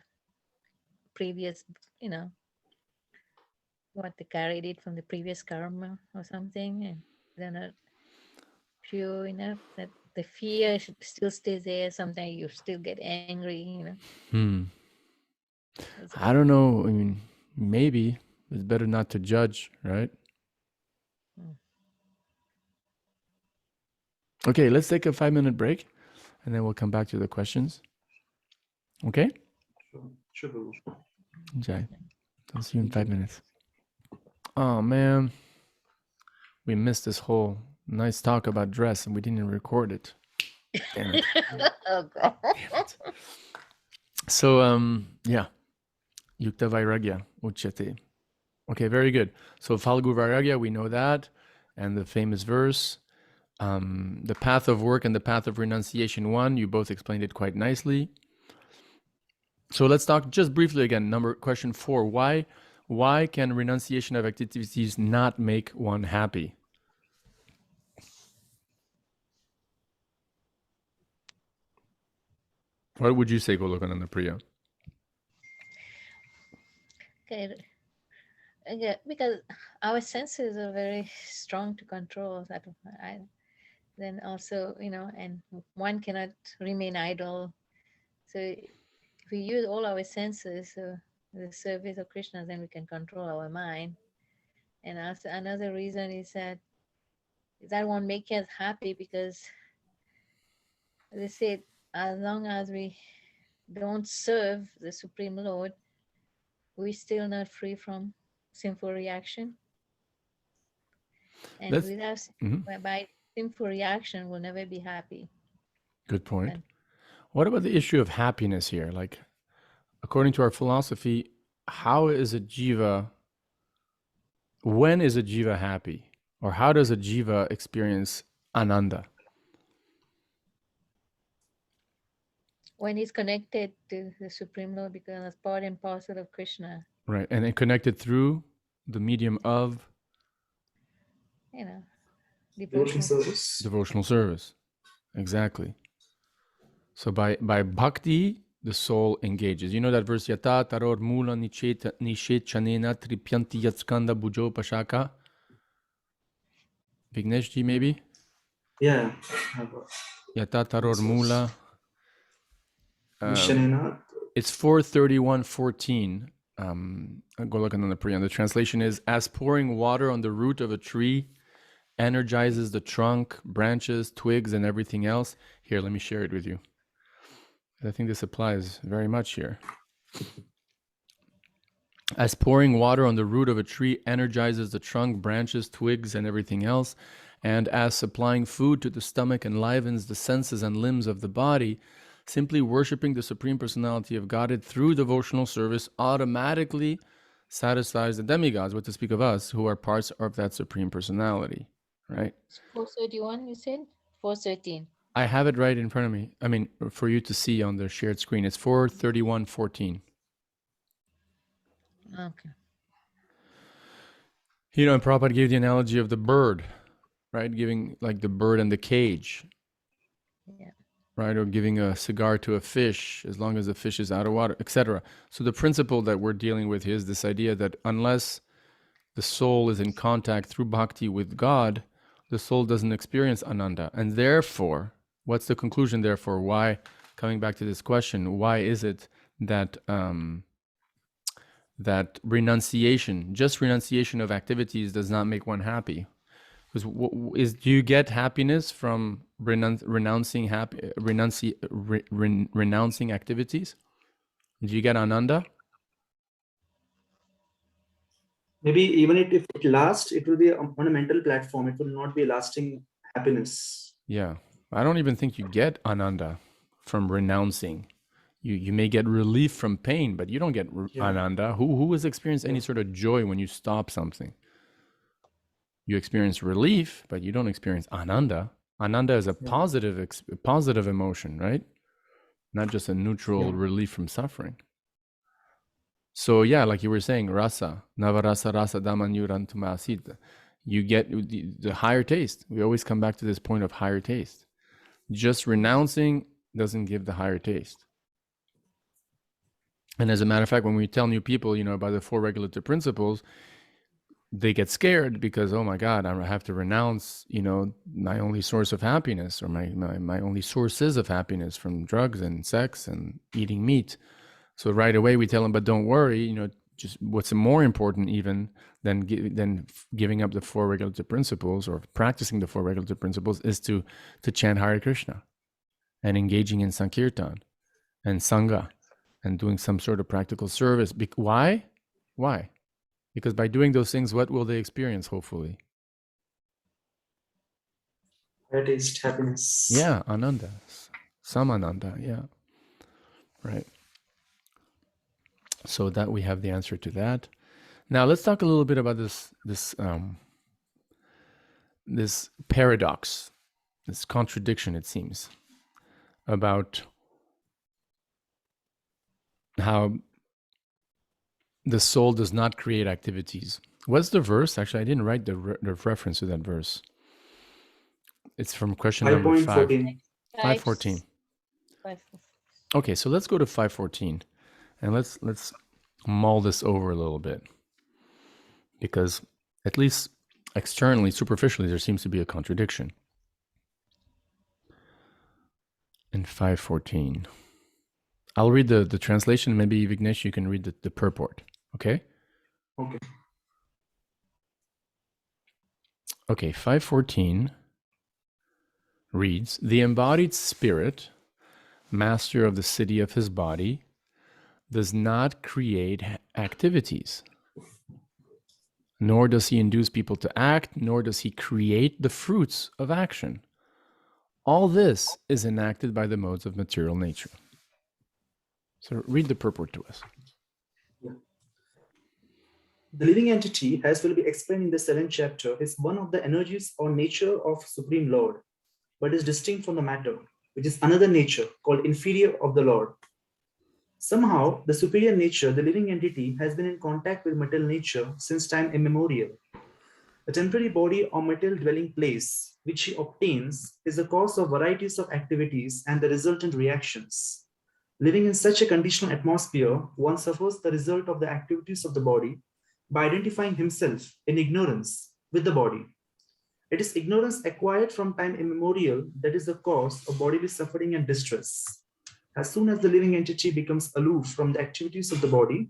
previous, what they carried it from the previous karma or something, and they're not pure enough that the fear still stays there. Sometimes you still get angry, I don't know. I mean, maybe it's better not to judge, right? Okay, let's take a 5-minute break and then we'll come back to the questions. Okay? Sure. Jai. I'll see you in 5 minutes. Oh, man. We missed this whole nice talk about dress and we didn't even record it. Damn it. Oh, God. Damn it. So, yeah. Yukta Vairagya Uchyate. Okay, very good. So, Falgu Vairagya, we know that. And the famous verse, the path of work and the path of renunciation 1, you both explained it quite nicely. So let's talk just briefly again. Question 4. Why can renunciation of activities not make one happy? What would you say, Golokananda Priya? Okay. Yeah, because our senses are very strong to control that. Then also, and one cannot remain idle. So if we use all our senses the service of Krishna, then we can control our mind. And also another reason is that won't make us happy, because as I said, as long as we don't serve the Supreme Lord, we're still not free from sinful reaction. And without by sinful reaction, we'll never be happy. Good point. And what about the issue of happiness here? Like, according to our philosophy, how is a jiva, when is a jiva happy? Or how does a jiva experience ananda? when he's connected to the Supreme Lord, because it's part and parcel of Krishna. Right. And it connected through the medium of Devotional service. Devotional service. Exactly. So by bhakti, the soul engages. You know that verse, Yata taror mula nishet chanena tripyanti yatskanda bujo pashaka? Vigneshji, maybe? Yeah. Yata taror mula. Nishanena. It's 431:14. Go look on the Priya. The translation is, as pouring water on the root of a tree energizes the trunk, branches, twigs, and everything else. Here, let me share it with you. I think this applies very much here. As pouring water on the root of a tree energizes the trunk, branches, twigs, and everything else, and as supplying food to the stomach enlivens the senses and limbs of the body, simply worshiping the Supreme Personality of Godhead through devotional service automatically satisfies the demigods, what to speak of us, who are parts of that Supreme Personality, right? 431, you said? 413. I have it right in front of me. I mean, for you to see on the shared screen. It's 431:14. Okay. And Prabhupada gave the analogy of the bird, right? Giving like the bird and the cage. Yeah. Right? Or giving a cigar to a fish as long as the fish is out of water, etc. So the principle that we're dealing with here is this idea that unless the soul is in contact through bhakti with God, the soul doesn't experience ananda. And therefore, what's the conclusion therefore? Why, coming back to this question, why is it that that renunciation, just renunciation of activities does not make one happy? Because do you get happiness from renouncing renouncing activities? Do you get ananda? Maybe even if it lasts, it will be on a mental platform. It will not be lasting happiness. Yeah, I don't even think you get ananda from renouncing. You may get relief from pain, but you don't get ananda. Who has experienced any sort of joy when you stop something? You experience relief, but you don't experience ananda. Ananda is a positive emotion, right? Not just a neutral relief from suffering. So yeah, like you were saying, rasa, navarasa rasa damanyurantumasita. You get the higher taste. We always come back to this point of higher taste. Just renouncing doesn't give the higher taste. And as a matter of fact, when we tell new people, about the 4 regulative principles, they get scared because, oh my God, I have to renounce, my only source of happiness, or my only sources of happiness from drugs and sex and eating meat. So right away we tell them, but don't worry, just what's more important even than giving up the 4 regulative principles or practicing the 4 regulative principles is to chant Hare Krishna and engaging in Sankirtan and Sangha and doing some sort of practical service. Why? Because by doing those things, what will they experience, hopefully? That is happiness. Yeah, ananda. Some ananda, yeah. Right. So that we have the answer to that. Now let's talk a little bit about this paradox, this contradiction, it seems, about how the soul does not create activities. What's the verse? Actually, I didn't write the reference to that verse. It's from question number 5. 5:14. Okay, so let's go to 514 and let's mull this over a little bit, because at least externally, superficially, there seems to be a contradiction. In 514, I'll read the translation. Maybe Vignesh, you can read the purport. Okay. Okay. Okay, 514 reads, "The embodied spirit, master of the city of his body, does not create activities, nor does he induce people to act, nor does he create the fruits of action. All this is enacted by the modes of material nature." So read the purport to us. The living entity, as will be explained in the 7th chapter, is one of the energies or nature of Supreme Lord, but is distinct from the matter, which is another nature called inferior of the Lord. Somehow, the superior nature, the living entity, has been in contact with material nature since time immemorial. The temporary body or material dwelling place which he obtains is the cause of varieties of activities and the resultant reactions. Living in such a conditional atmosphere, one suffers the result of the activities of the body by identifying himself in ignorance with the body. It is ignorance acquired from time immemorial that is the cause of bodily suffering and distress. As soon as the living entity becomes aloof from the activities of the body,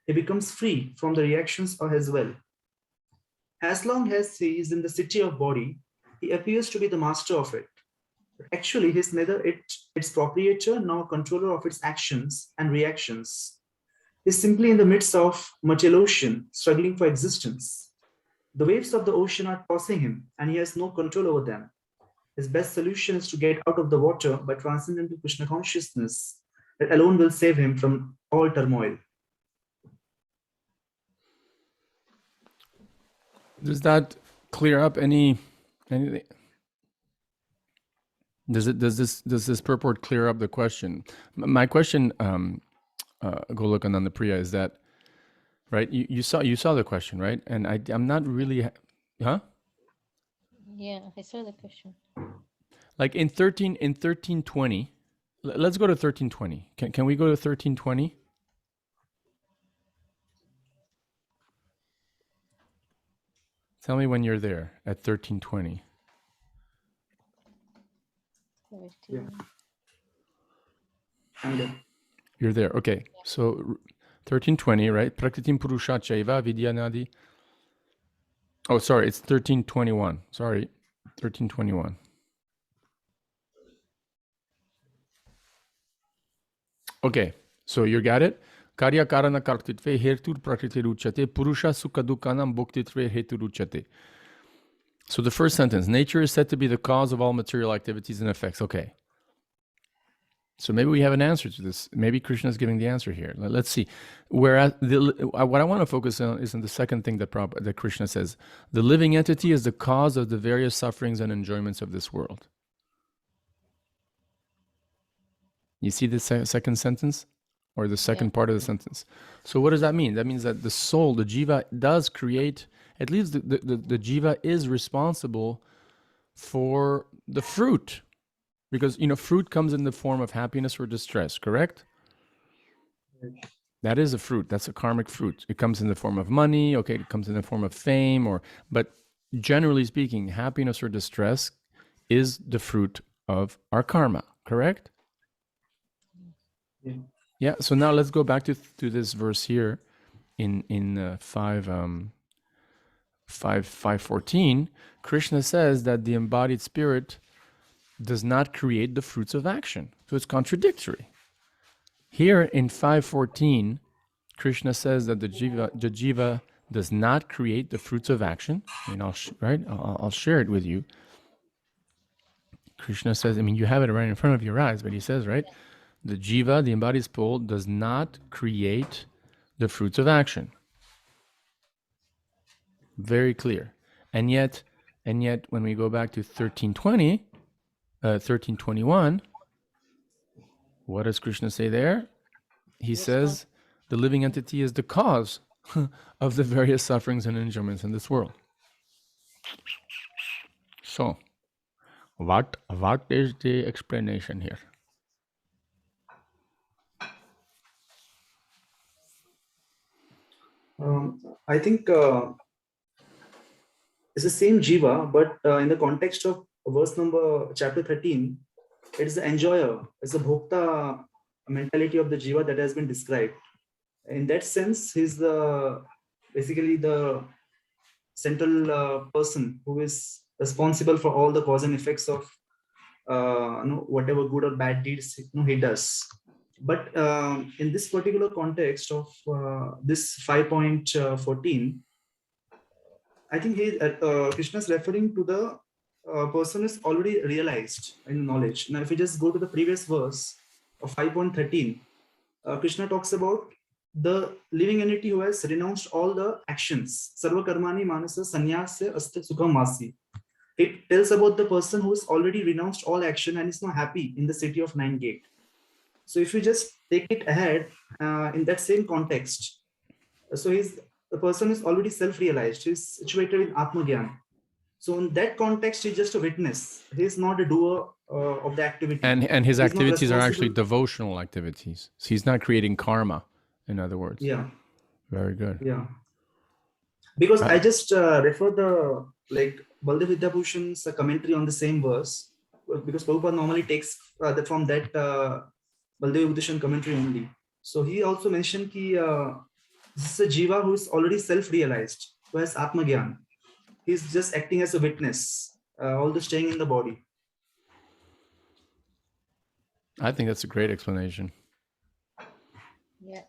he becomes free from the reactions as well. As long as he is in the city of body, he appears to be the master of it. But actually, he is neither its proprietor nor controller of its actions and reactions. He is simply in the midst of material ocean, struggling for existence. The waves of the ocean are tossing him, and he has no control over them. His best solution is to get out of the water by transcendental Krishna consciousness that alone will save him from all turmoil. Does that clear up anything? Does this purport clear up the question? My question, Golokananda Priya, is that right? You saw the question, right? And I'm not really, huh? Yeah, I saw the question. Like in 1320, let's go to 1320. Can we go to 1320? Tell me when you're there at 1320. 13. And You're there. Okay. So 1320, right? Prakritim Purusha Chaiva Vidyanadi. Oh, sorry. It's 1321. Sorry. 1321. Okay. So you got it? Karya Karana Kartitve Hertur Prakriti Ruchate Purusha Sukadukanam Bhuktitve Hetu Ruchate. So the first sentence, nature is said to be the cause of all material activities and effects. Okay. So maybe we have an answer to this. Maybe Krishna is giving the answer here. Let's see. Whereas what I want to focus on is on the second thing that Krishna says. The living entity is the cause of the various sufferings and enjoyments of this world. You see the second sentence? Or the second part of the sentence. So what does that mean? That means that the soul, the jiva, does create, at least the jiva is responsible for the fruit. Because, fruit comes in the form of happiness or distress, correct? That is a fruit. That's a karmic fruit. It comes in the form of money. Okay, it comes in the form of fame, but generally speaking, happiness or distress is the fruit of our karma, correct? Yeah. So now let's go back to this verse here in 5:14. Krishna says that the embodied spirit does not create the fruits of action. So it's contradictory. Here in 5:14, Krishna says that the jiva does not create the fruits of action. I'll share it with you. Krishna says, you have it right in front of your eyes, but he says, right, the jiva, the embodied soul, does not create the fruits of action. Very clear. And yet, when we go back to 1321, what does Krishna say there? He says the living entity is the cause of the various sufferings and enjoyments in this world. So, what is the explanation here? I think it's the same Jiva, but in the context of verse number chapter 13, it is the enjoyer, it's the bhokta mentality of the Jiva that has been described. In that sense, he's basically the central person who is responsible for all the cause and effects of whatever good or bad deeds he does. But in this particular context of this 5.14, I think Krishna is referring to the person is already realized in knowledge. Now, if we just go to the previous verse of 5.13, Krishna talks about the living entity who has renounced all the actions. Sarva karmani manasa sanyasya aste sukham masi. It tells about the person who has already renounced all action and is now happy in the city of Nine Gate. So if you just take it ahead in that same context, so the person is already self-realized. He's situated in Atma Gyan. So in that context, he's just a witness. He's not a doer of the activity. And his He's not activities are actually responsible. devotional activities. So he's not creating karma, in other words. Yeah, Very good. yeah. Because I just refer the Baldev Vidyabhushan's commentary on the same verse, because Prabhupada normally takes from that Baldev Vidyabhushan commentary only. So he also mentioned that this is a jiva who is already self-realized, who has Atma Gyan. He's just acting as a witness, although staying in the body. I think that's a great explanation. Yeah.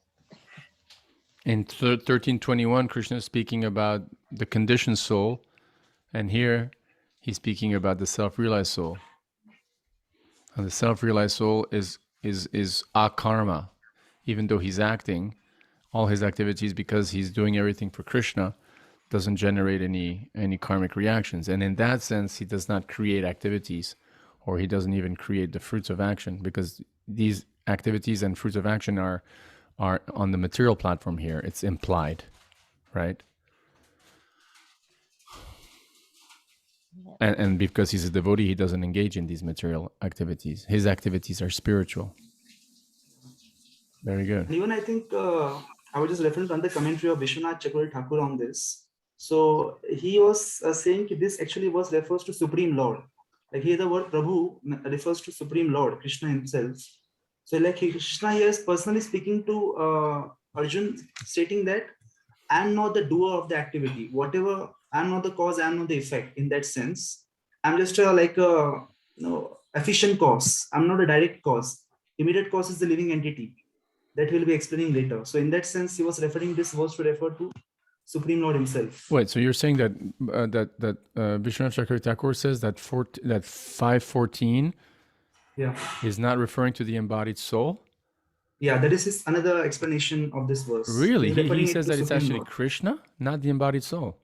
In 1321, Krishna is speaking about the conditioned soul, and here he's speaking about the self-realized soul. And the self-realized soul is akarma, even though he's acting, all his activities, because he's doing everything for Krishna, doesn't generate any karmic reactions. And in that sense, he does not create activities, or he doesn't even create the fruits of action, because these activities and fruits of action are on the material platform here. It's implied, right? And because he's a devotee, he doesn't engage in these material activities. His activities are spiritual. Very good. And even I think I was just referring to the commentary of Vishwanath Chakravarti Thakur on this. So he was saying that this actually refers to Supreme Lord. Like here the word Prabhu refers to Supreme Lord, Krishna himself. So like Krishna here is personally speaking to Arjun, stating that I'm not the doer of the activity. Whatever, I'm not the cause, I'm not the effect in that sense. I'm just a efficient cause. I'm not a direct cause. Immediate cause is the living entity that we'll be explaining later. So in that sense, he was referring this verse to refer to Supreme Lord himself. Wait, so you're saying that Vishwanath Chakravarti Thakur says that 514 is not referring to the embodied soul? Yeah, that is another explanation of this verse. Really? He says that it's Supreme actually Lord. Krishna, not the embodied soul.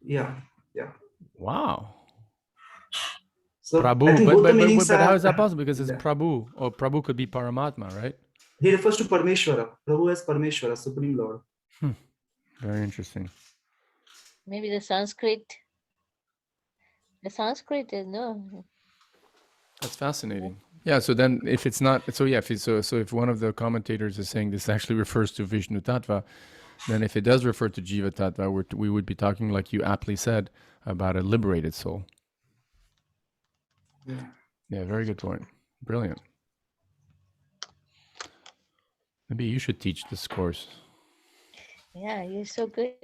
Yeah. Wow. So Prabhu, I think both the meanings but how are. is that possible? Because it's Prabhu, or Prabhu could be Paramatma, right? He refers to Parmeshwara. Prabhu as Parmeshwara, Supreme Lord. Very interesting. Maybe the Sanskrit. The Sanskrit is no. That's fascinating. Yeah. So then, if it's not, so yeah, if one of the commentators is saying this actually refers to Vishnu Tattva, then if it does refer to Jiva Tattva, we would be talking, like you aptly said, about a liberated soul. Yeah. Very good point. Brilliant. Maybe you should teach this course. Yeah, you're so good.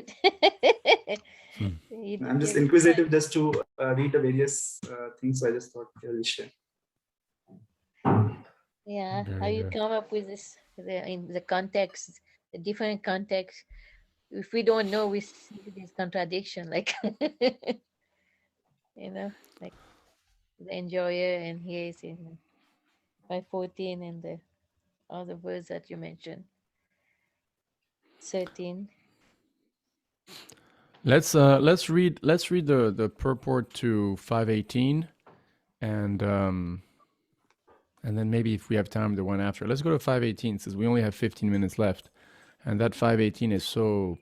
I'm just inquisitive just to read the various things. So I just thought I will share. Yeah, Very how you good. come up with this in the context, the different context. If we don't know, we see this contradiction, like like the enjoyer, and here is in 514 and the other words that you mentioned. 13. Let's read the purport to 518, and then maybe if we have time, the one after. Let's go to 518, since we only have 15 minutes left, and that 518 is so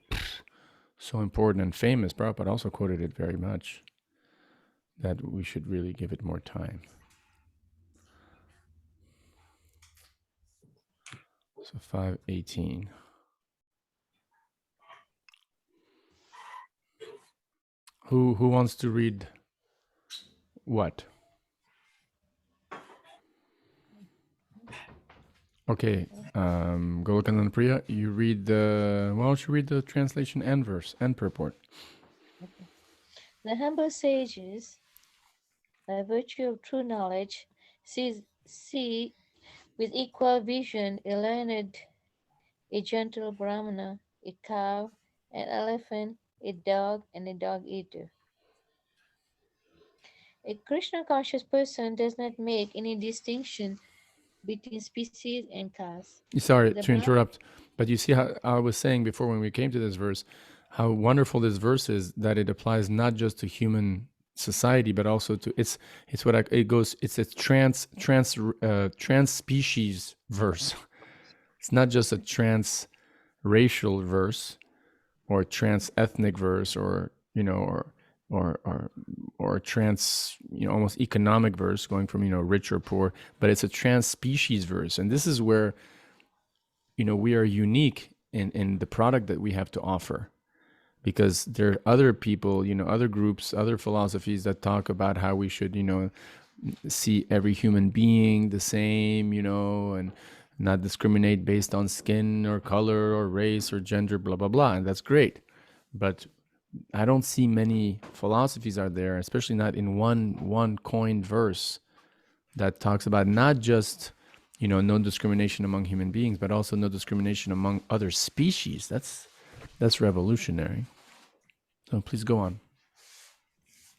important and famous. Prabhupada also quoted it very much, that we should really give it more time. So 518. Who wants to read what? Okay, Golokan and Priya, you read the. Why don't you read the translation and verse and purport? Okay. The humble sages, by virtue of true knowledge, see with equal vision a learned, a gentle Brahmana, a cow, an elephant, a dog, and a dog eater. A Krishna conscious person does not make any distinction between species and caste. Sorry The to Brahman, interrupt, but you see how I was saying before when we came to this verse, how wonderful this verse is that it applies not just to human society but also to it's what it goes. It's a trans species verse. It's not just a trans racial verse or trans ethnic verse or or a trans almost economic verse going from rich or poor, but it's a trans species verse, and this is where we are unique in the product that we have to offer, because there are other people, other groups, other philosophies that talk about how we should see every human being the same, and not discriminate based on skin or color or race or gender, blah blah blah, and that's great. But I don't see many philosophies out there, especially not in one coined verse, that talks about not just no discrimination among human beings, but also no discrimination among other species. That's revolutionary. So please go on.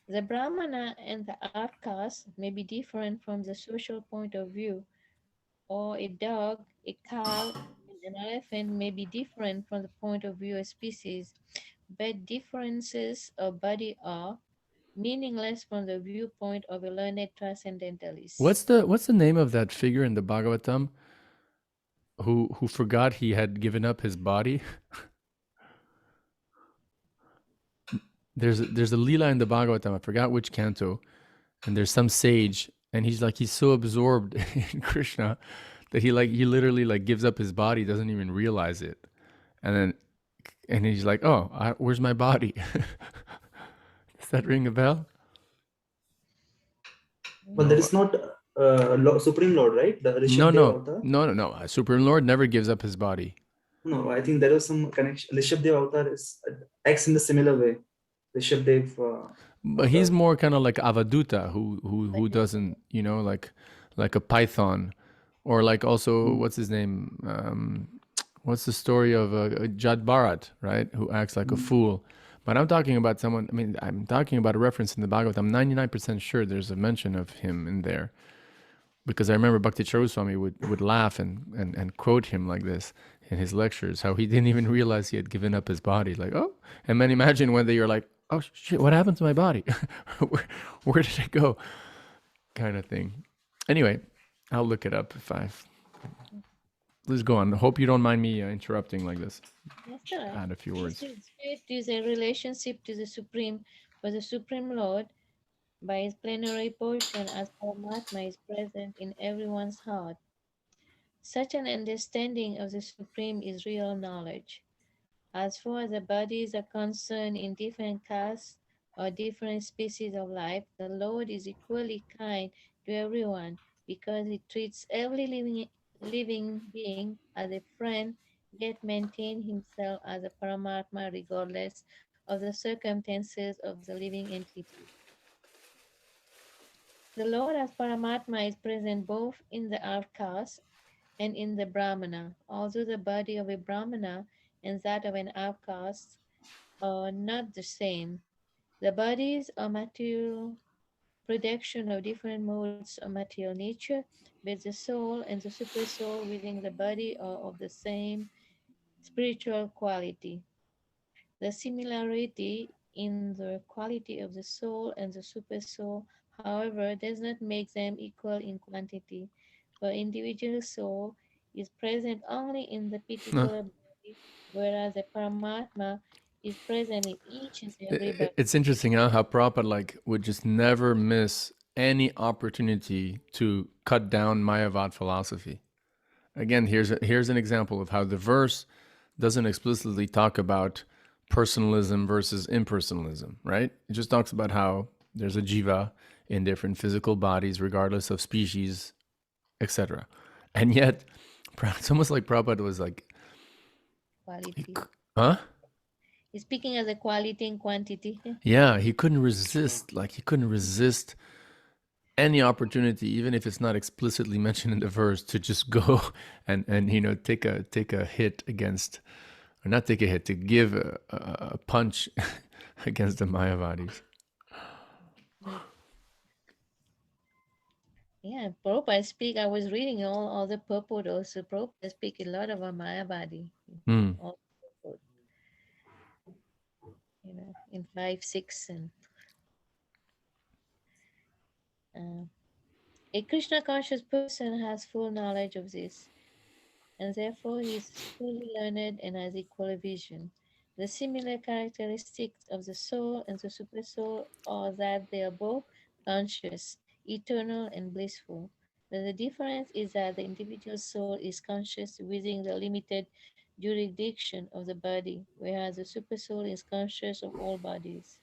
the Brahmana and the outcast may be different from the social point of view, or a dog, a cow, and an elephant may be different from the point of view of species, but differences of body are meaningless from the viewpoint of a learned transcendentalist. What's the name of that figure in the Bhagavatam who forgot he had given up his body? There's a Leela in the Bhagavatam, I forgot which canto, and there's some sage, and he's so absorbed in Krishna that he literally gives up his body, doesn't even realize it, and he's like, oh, where's my body? Does that ring a bell? But that is not Supreme Lord, right? The Rishabh Dev Avatar. No. Supreme Lord never gives up his body. No, I think there was some connection. Rishabh Dev Avatar acts in the similar way. Rishabh Dev. But he's more kind of like Avaduta, who doesn't, like a python, or like also what's his name? What's the story of Jad Bharat, right? Who acts like a fool. But I'm talking about someone. I mean, I'm talking about a reference in the Bhagavad. I'm 99% sure there's a mention of him in there, because I remember Bhakti Charuswami would laugh and quote him like this in his lectures, how he didn't even realize he had given up his body. Like, oh, and then imagine when you're like, oh shit, what happened to my body? where did it go? Kind of thing. Anyway, I'll look it up if Please go on. I hope you don't mind me interrupting like this. Yes, sir. Add a few words. Spirit is a relationship to the Supreme, for the Supreme Lord, by his plenary portion as Paramatma, is present in everyone's heart. Such an understanding of the Supreme is real knowledge. As far as the bodies are concerned in different castes or different species of life, the Lord is equally kind to everyone, because he treats every living being as a friend, yet maintains himself as a Paramatma regardless of the circumstances of the living entity. The Lord as Paramatma is present both in the outcast and in the Brahmana, although the body of a Brahmana and that of an outcast are not the same. The bodies are material production of different modes of material nature, but the soul and the super soul within the body are of the same spiritual quality. The similarity in the quality of the soul and the super soul, however, does not make them equal in quantity, for individual soul is present only in the particular body, whereas the Paramatma is present in each and every body. It's interesting how Prabhupada would just never miss any opportunity to cut down Mayavad philosophy. Again, here's an example of how the verse doesn't explicitly talk about personalism versus impersonalism, right? It just talks about how there's a jiva in different physical bodies, regardless of species, etc. And yet, it's almost like Prabhupada was like, Quality. huh? He's speaking as a quality and quantity. Yeah, he couldn't resist. Like he couldn't resist any opportunity, even if it's not explicitly mentioned in the verse, to just go and you know take a hit against, or not take a hit, to give a punch against the Mayavadis. Yeah, Prabhupada speak. I was reading all the purport also. Prabhupada speak a lot about Mayavadi. Mm. All purport, in 5, 6, and a Krishna conscious person has full knowledge of this, and therefore he is fully learned and has equal vision. The similar characteristics of the soul and the super soul are that they are both conscious, eternal, and blissful. But the difference is that the individual soul is conscious within the limited jurisdiction of the body, whereas the super soul is conscious of all bodies.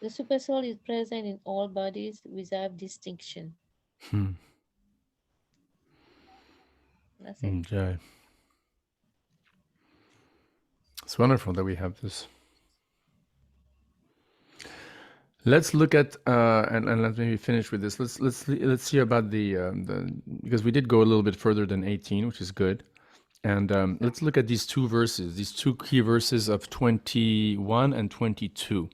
The super soul is present in all bodies without distinction. That's it. Jai. It's wonderful that we have this. Let's look at and let's maybe finish with this. Let's see about the because we did go a little bit further than 18, which is good. And let's look at these two verses, these two key verses of 21 and 22.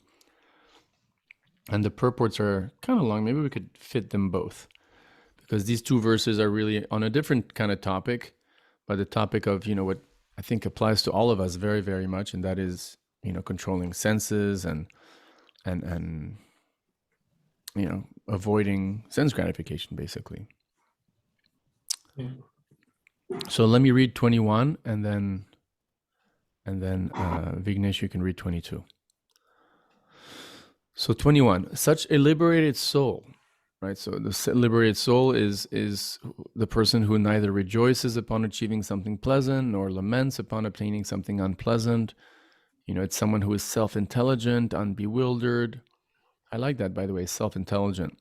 And the purports are kind of long. Maybe we could fit them both, because these two verses are really on a different kind of topic, but the topic of, what I think applies to all of us very, very much, and that is, controlling senses and avoiding sense gratification, basically. Yeah. So let me read 21, and then Vignesh, you can read 22. So 21, such a liberated soul, right? So the liberated soul is the person who neither rejoices upon achieving something pleasant nor laments upon obtaining something unpleasant. It's someone who is self-intelligent, unbewildered. I like that, by the way, self-intelligent.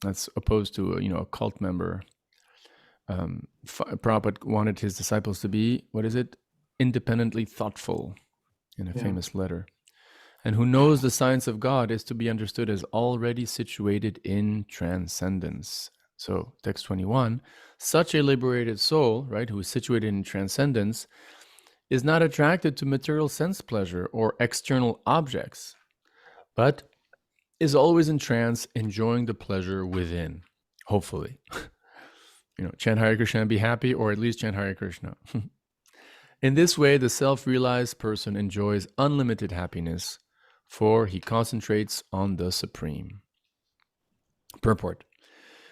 That's opposed to a cult member. Prabhupada wanted his disciples to be, independently thoughtful, in a famous letter. And who knows the science of God is to be understood as already situated in transcendence. So text 21, such a liberated soul, right, who is situated in transcendence, is not attracted to material sense pleasure or external objects, but is always in trance, enjoying the pleasure within, hopefully. Chant Hare Krishna and be happy, or at least chant Hare Krishna. In this way, the self-realized person enjoys unlimited happiness, for he concentrates on the Supreme. Purport.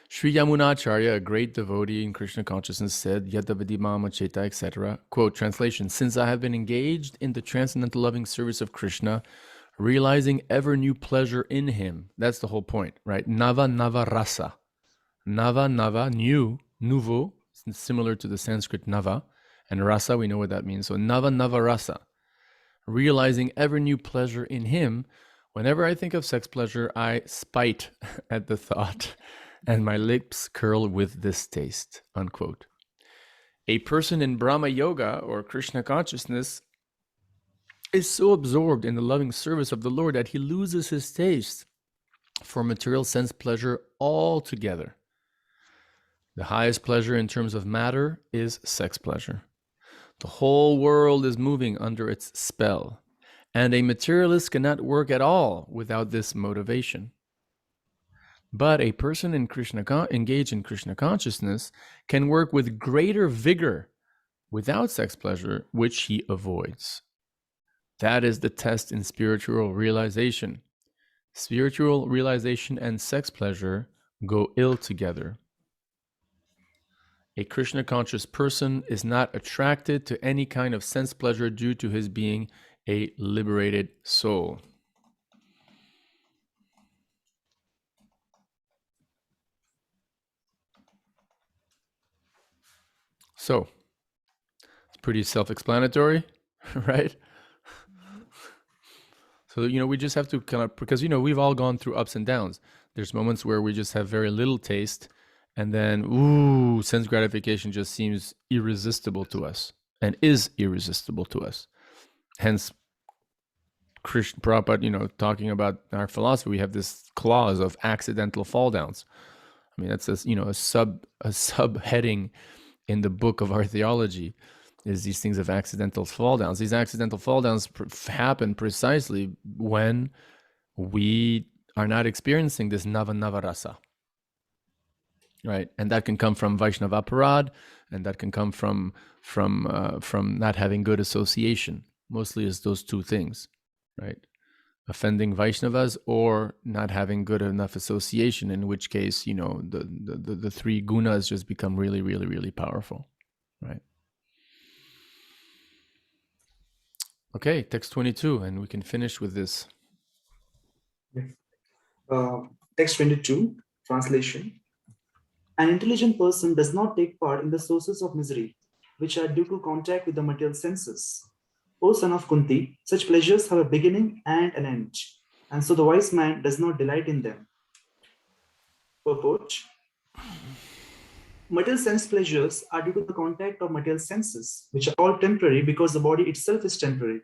Sri Yamunacharya, a great devotee in Krishna consciousness, said, Yadavadi Mama Cheta, etc. Quote, translation, since I have been engaged in the transcendental loving service of Krishna, realizing ever new pleasure in him. That's the whole point, right? Nava Nava Rasa. Nava Nava, new, nouveau, similar to the Sanskrit Nava. And Rasa, we know what that means. So Nava Nava Rasa. Realizing ever new pleasure in him. Whenever I think of sex pleasure, I spite at the thought, and my lips curl with distaste, unquote. A person in Brahma Yoga or Krishna consciousness is so absorbed in the loving service of the Lord that he loses his taste for material sense pleasure altogether. The highest pleasure in terms of matter is sex pleasure. The whole world is moving under its spell, and a materialist cannot work at all without this motivation. But a person in engaged in Krishna consciousness can work with greater vigor without sex pleasure, which he avoids. That is the test in spiritual realization. Spiritual realization and sex pleasure go ill together. A Krishna conscious person is not attracted to any kind of sense pleasure due to his being a liberated soul. So, it's pretty self-explanatory, right? So, we just have to kind of, because, we've all gone through ups and downs. There's moments where we just have very little taste, and then, ooh, sense gratification just seems irresistible to us and is irresistible to us. Hence, Krishna Prabhupada, talking about our philosophy, we have this clause of accidental fall downs. I mean, that's a subheading in the book of our theology, is these things of accidental fall downs. These accidental fall downs happen precisely when we are not experiencing this nava rasa, right? And that can come from Vaishnava aparad, and that can come from not having good association. Mostly is those two things, right? Offending Vaishnavas or not having good enough association, in which case, the three gunas just become really, really, really powerful, right? Okay, text 22, and we can finish with this. Text 22, translation. An intelligent person does not take part in the sources of misery, which are due to contact with the material senses. O son of Kunti, such pleasures have a beginning and an end, and so the wise man does not delight in them. Purport. Material sense pleasures are due to the contact of material senses, which are all temporary because the body itself is temporary.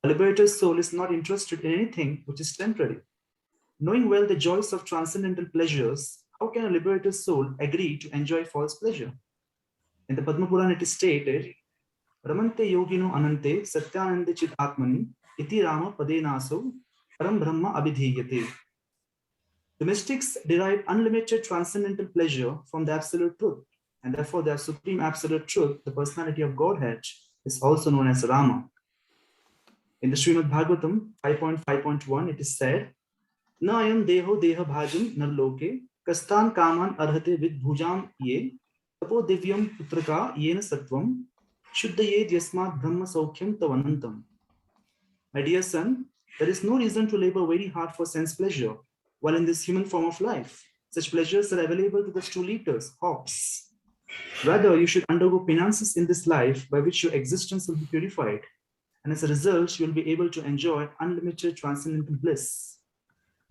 A liberated soul is not interested in anything which is temporary. Knowing well the joys of transcendental pleasures, how can a liberated soul agree to enjoy false pleasure? In the Padma Purana it is stated, Ramante yogino anante satyanande chit atmani iti rama padenaso param brahma abhidhiyate. The mystics derive unlimited transcendental pleasure from the absolute truth, and therefore their supreme absolute truth, the personality of Godhead, is also known as Rama. In the Srimad Bhagavatam 5.5.1, it is said, Na ayam deho deha bhajam narloke kastan kaman arhate vidbhujam ye tapo divyam putraka yena sattvam shuddhaye yasmat brahma saukhyam tavanantam. My dear son, there is no reason to labor very hard for sense pleasure while in this human form of life. Such pleasures are available to the stool eaters, hops. Rather, you should undergo penances in this life by which your existence will be purified, and as a result, you will be able to enjoy unlimited transcendental bliss.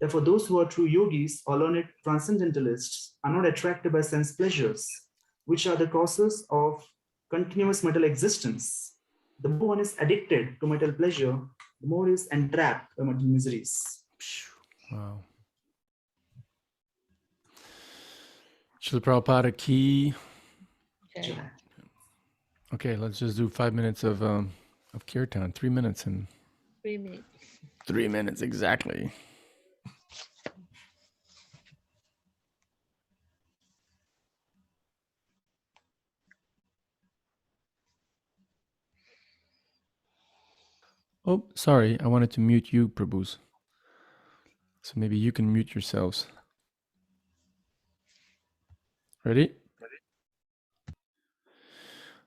Therefore, those who are true yogis or learned transcendentalists are not attracted by sense pleasures, which are the causes of continuous material existence. The more one is addicted to material pleasure, the more is entrapped by material miseries. Wow. Srila Prabhupada ki. Okay. Okay, let's just do 5 minutes of kirtan. 3 minutes and 3 minutes. 3 minutes exactly. Oh, sorry, I wanted to mute you, Prabhus. So maybe you can mute yourselves. Ready?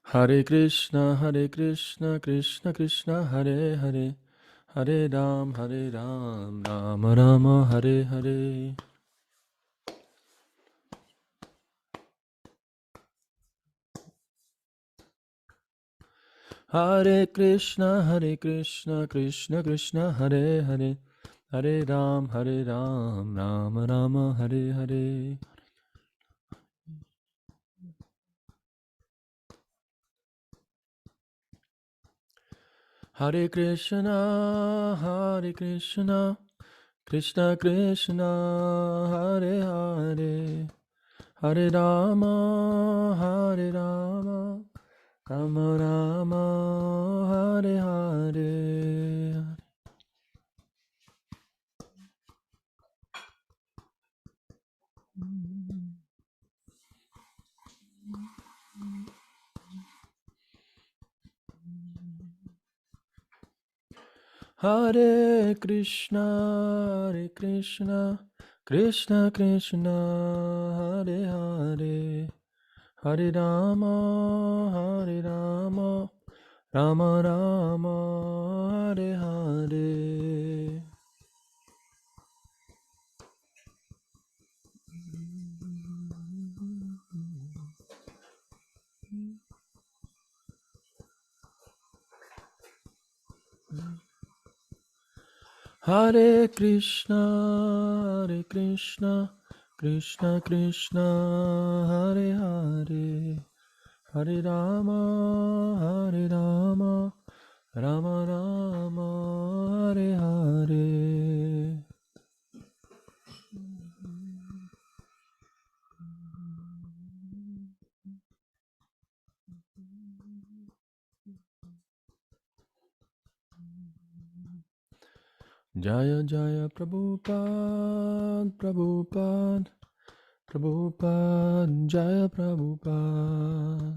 Hare Krishna, Krishna Krishna, Hare Hare, Hare Ram, Rama Rama, Hare Hare. Hare Krishna, Krishna Krishna, Hare Hare, Hare Ram, Rama Rama, Hare Hare. Hare Krishna, Krishna Krishna, Hare Hare, Hare Rama, Rama Rama, Hare Hare. Hare Krishna, Krishna Krishna, Hare Hare, Hare Rama, Rama Rama, Hare Hare. Hare Krishna, Krishna Krishna, Hare Hare, Hare Rama, Rama Rama, Hare Hare. Jaya Jaya Prabhupada, Prabhupada, Prabhupada, Jaya Prabhupada.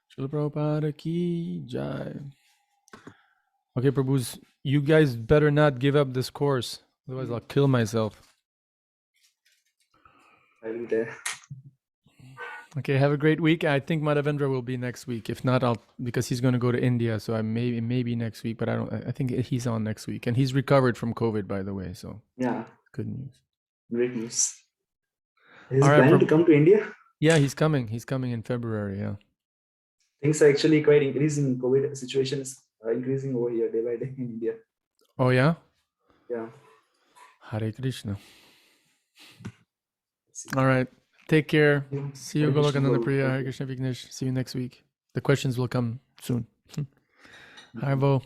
Srila Prabhupada ki Jai. Okay, Prabhus, you guys better not give up this course. Otherwise, I'll kill myself. I will there. Okay, have a great week. I think Madhavendra will be next week. If not, I'll because he's going to go to India, so I maybe next week. But I think he's on next week, and he's recovered from COVID, by the way. So Yeah, good news. great news. Is All he right, planning to come to India? Yeah, he's coming. He's coming in February. Yeah. Things are actually quite increasing. COVID situation is increasing over here day by day in India. Oh yeah. Yeah. Hare Krishna. All right. Take care. See you, Hare Krishna, Golokananda Guru. Priya. Thank Hare you. Krishna Vignesh. See you next week. The questions will come soon. Hare Bo.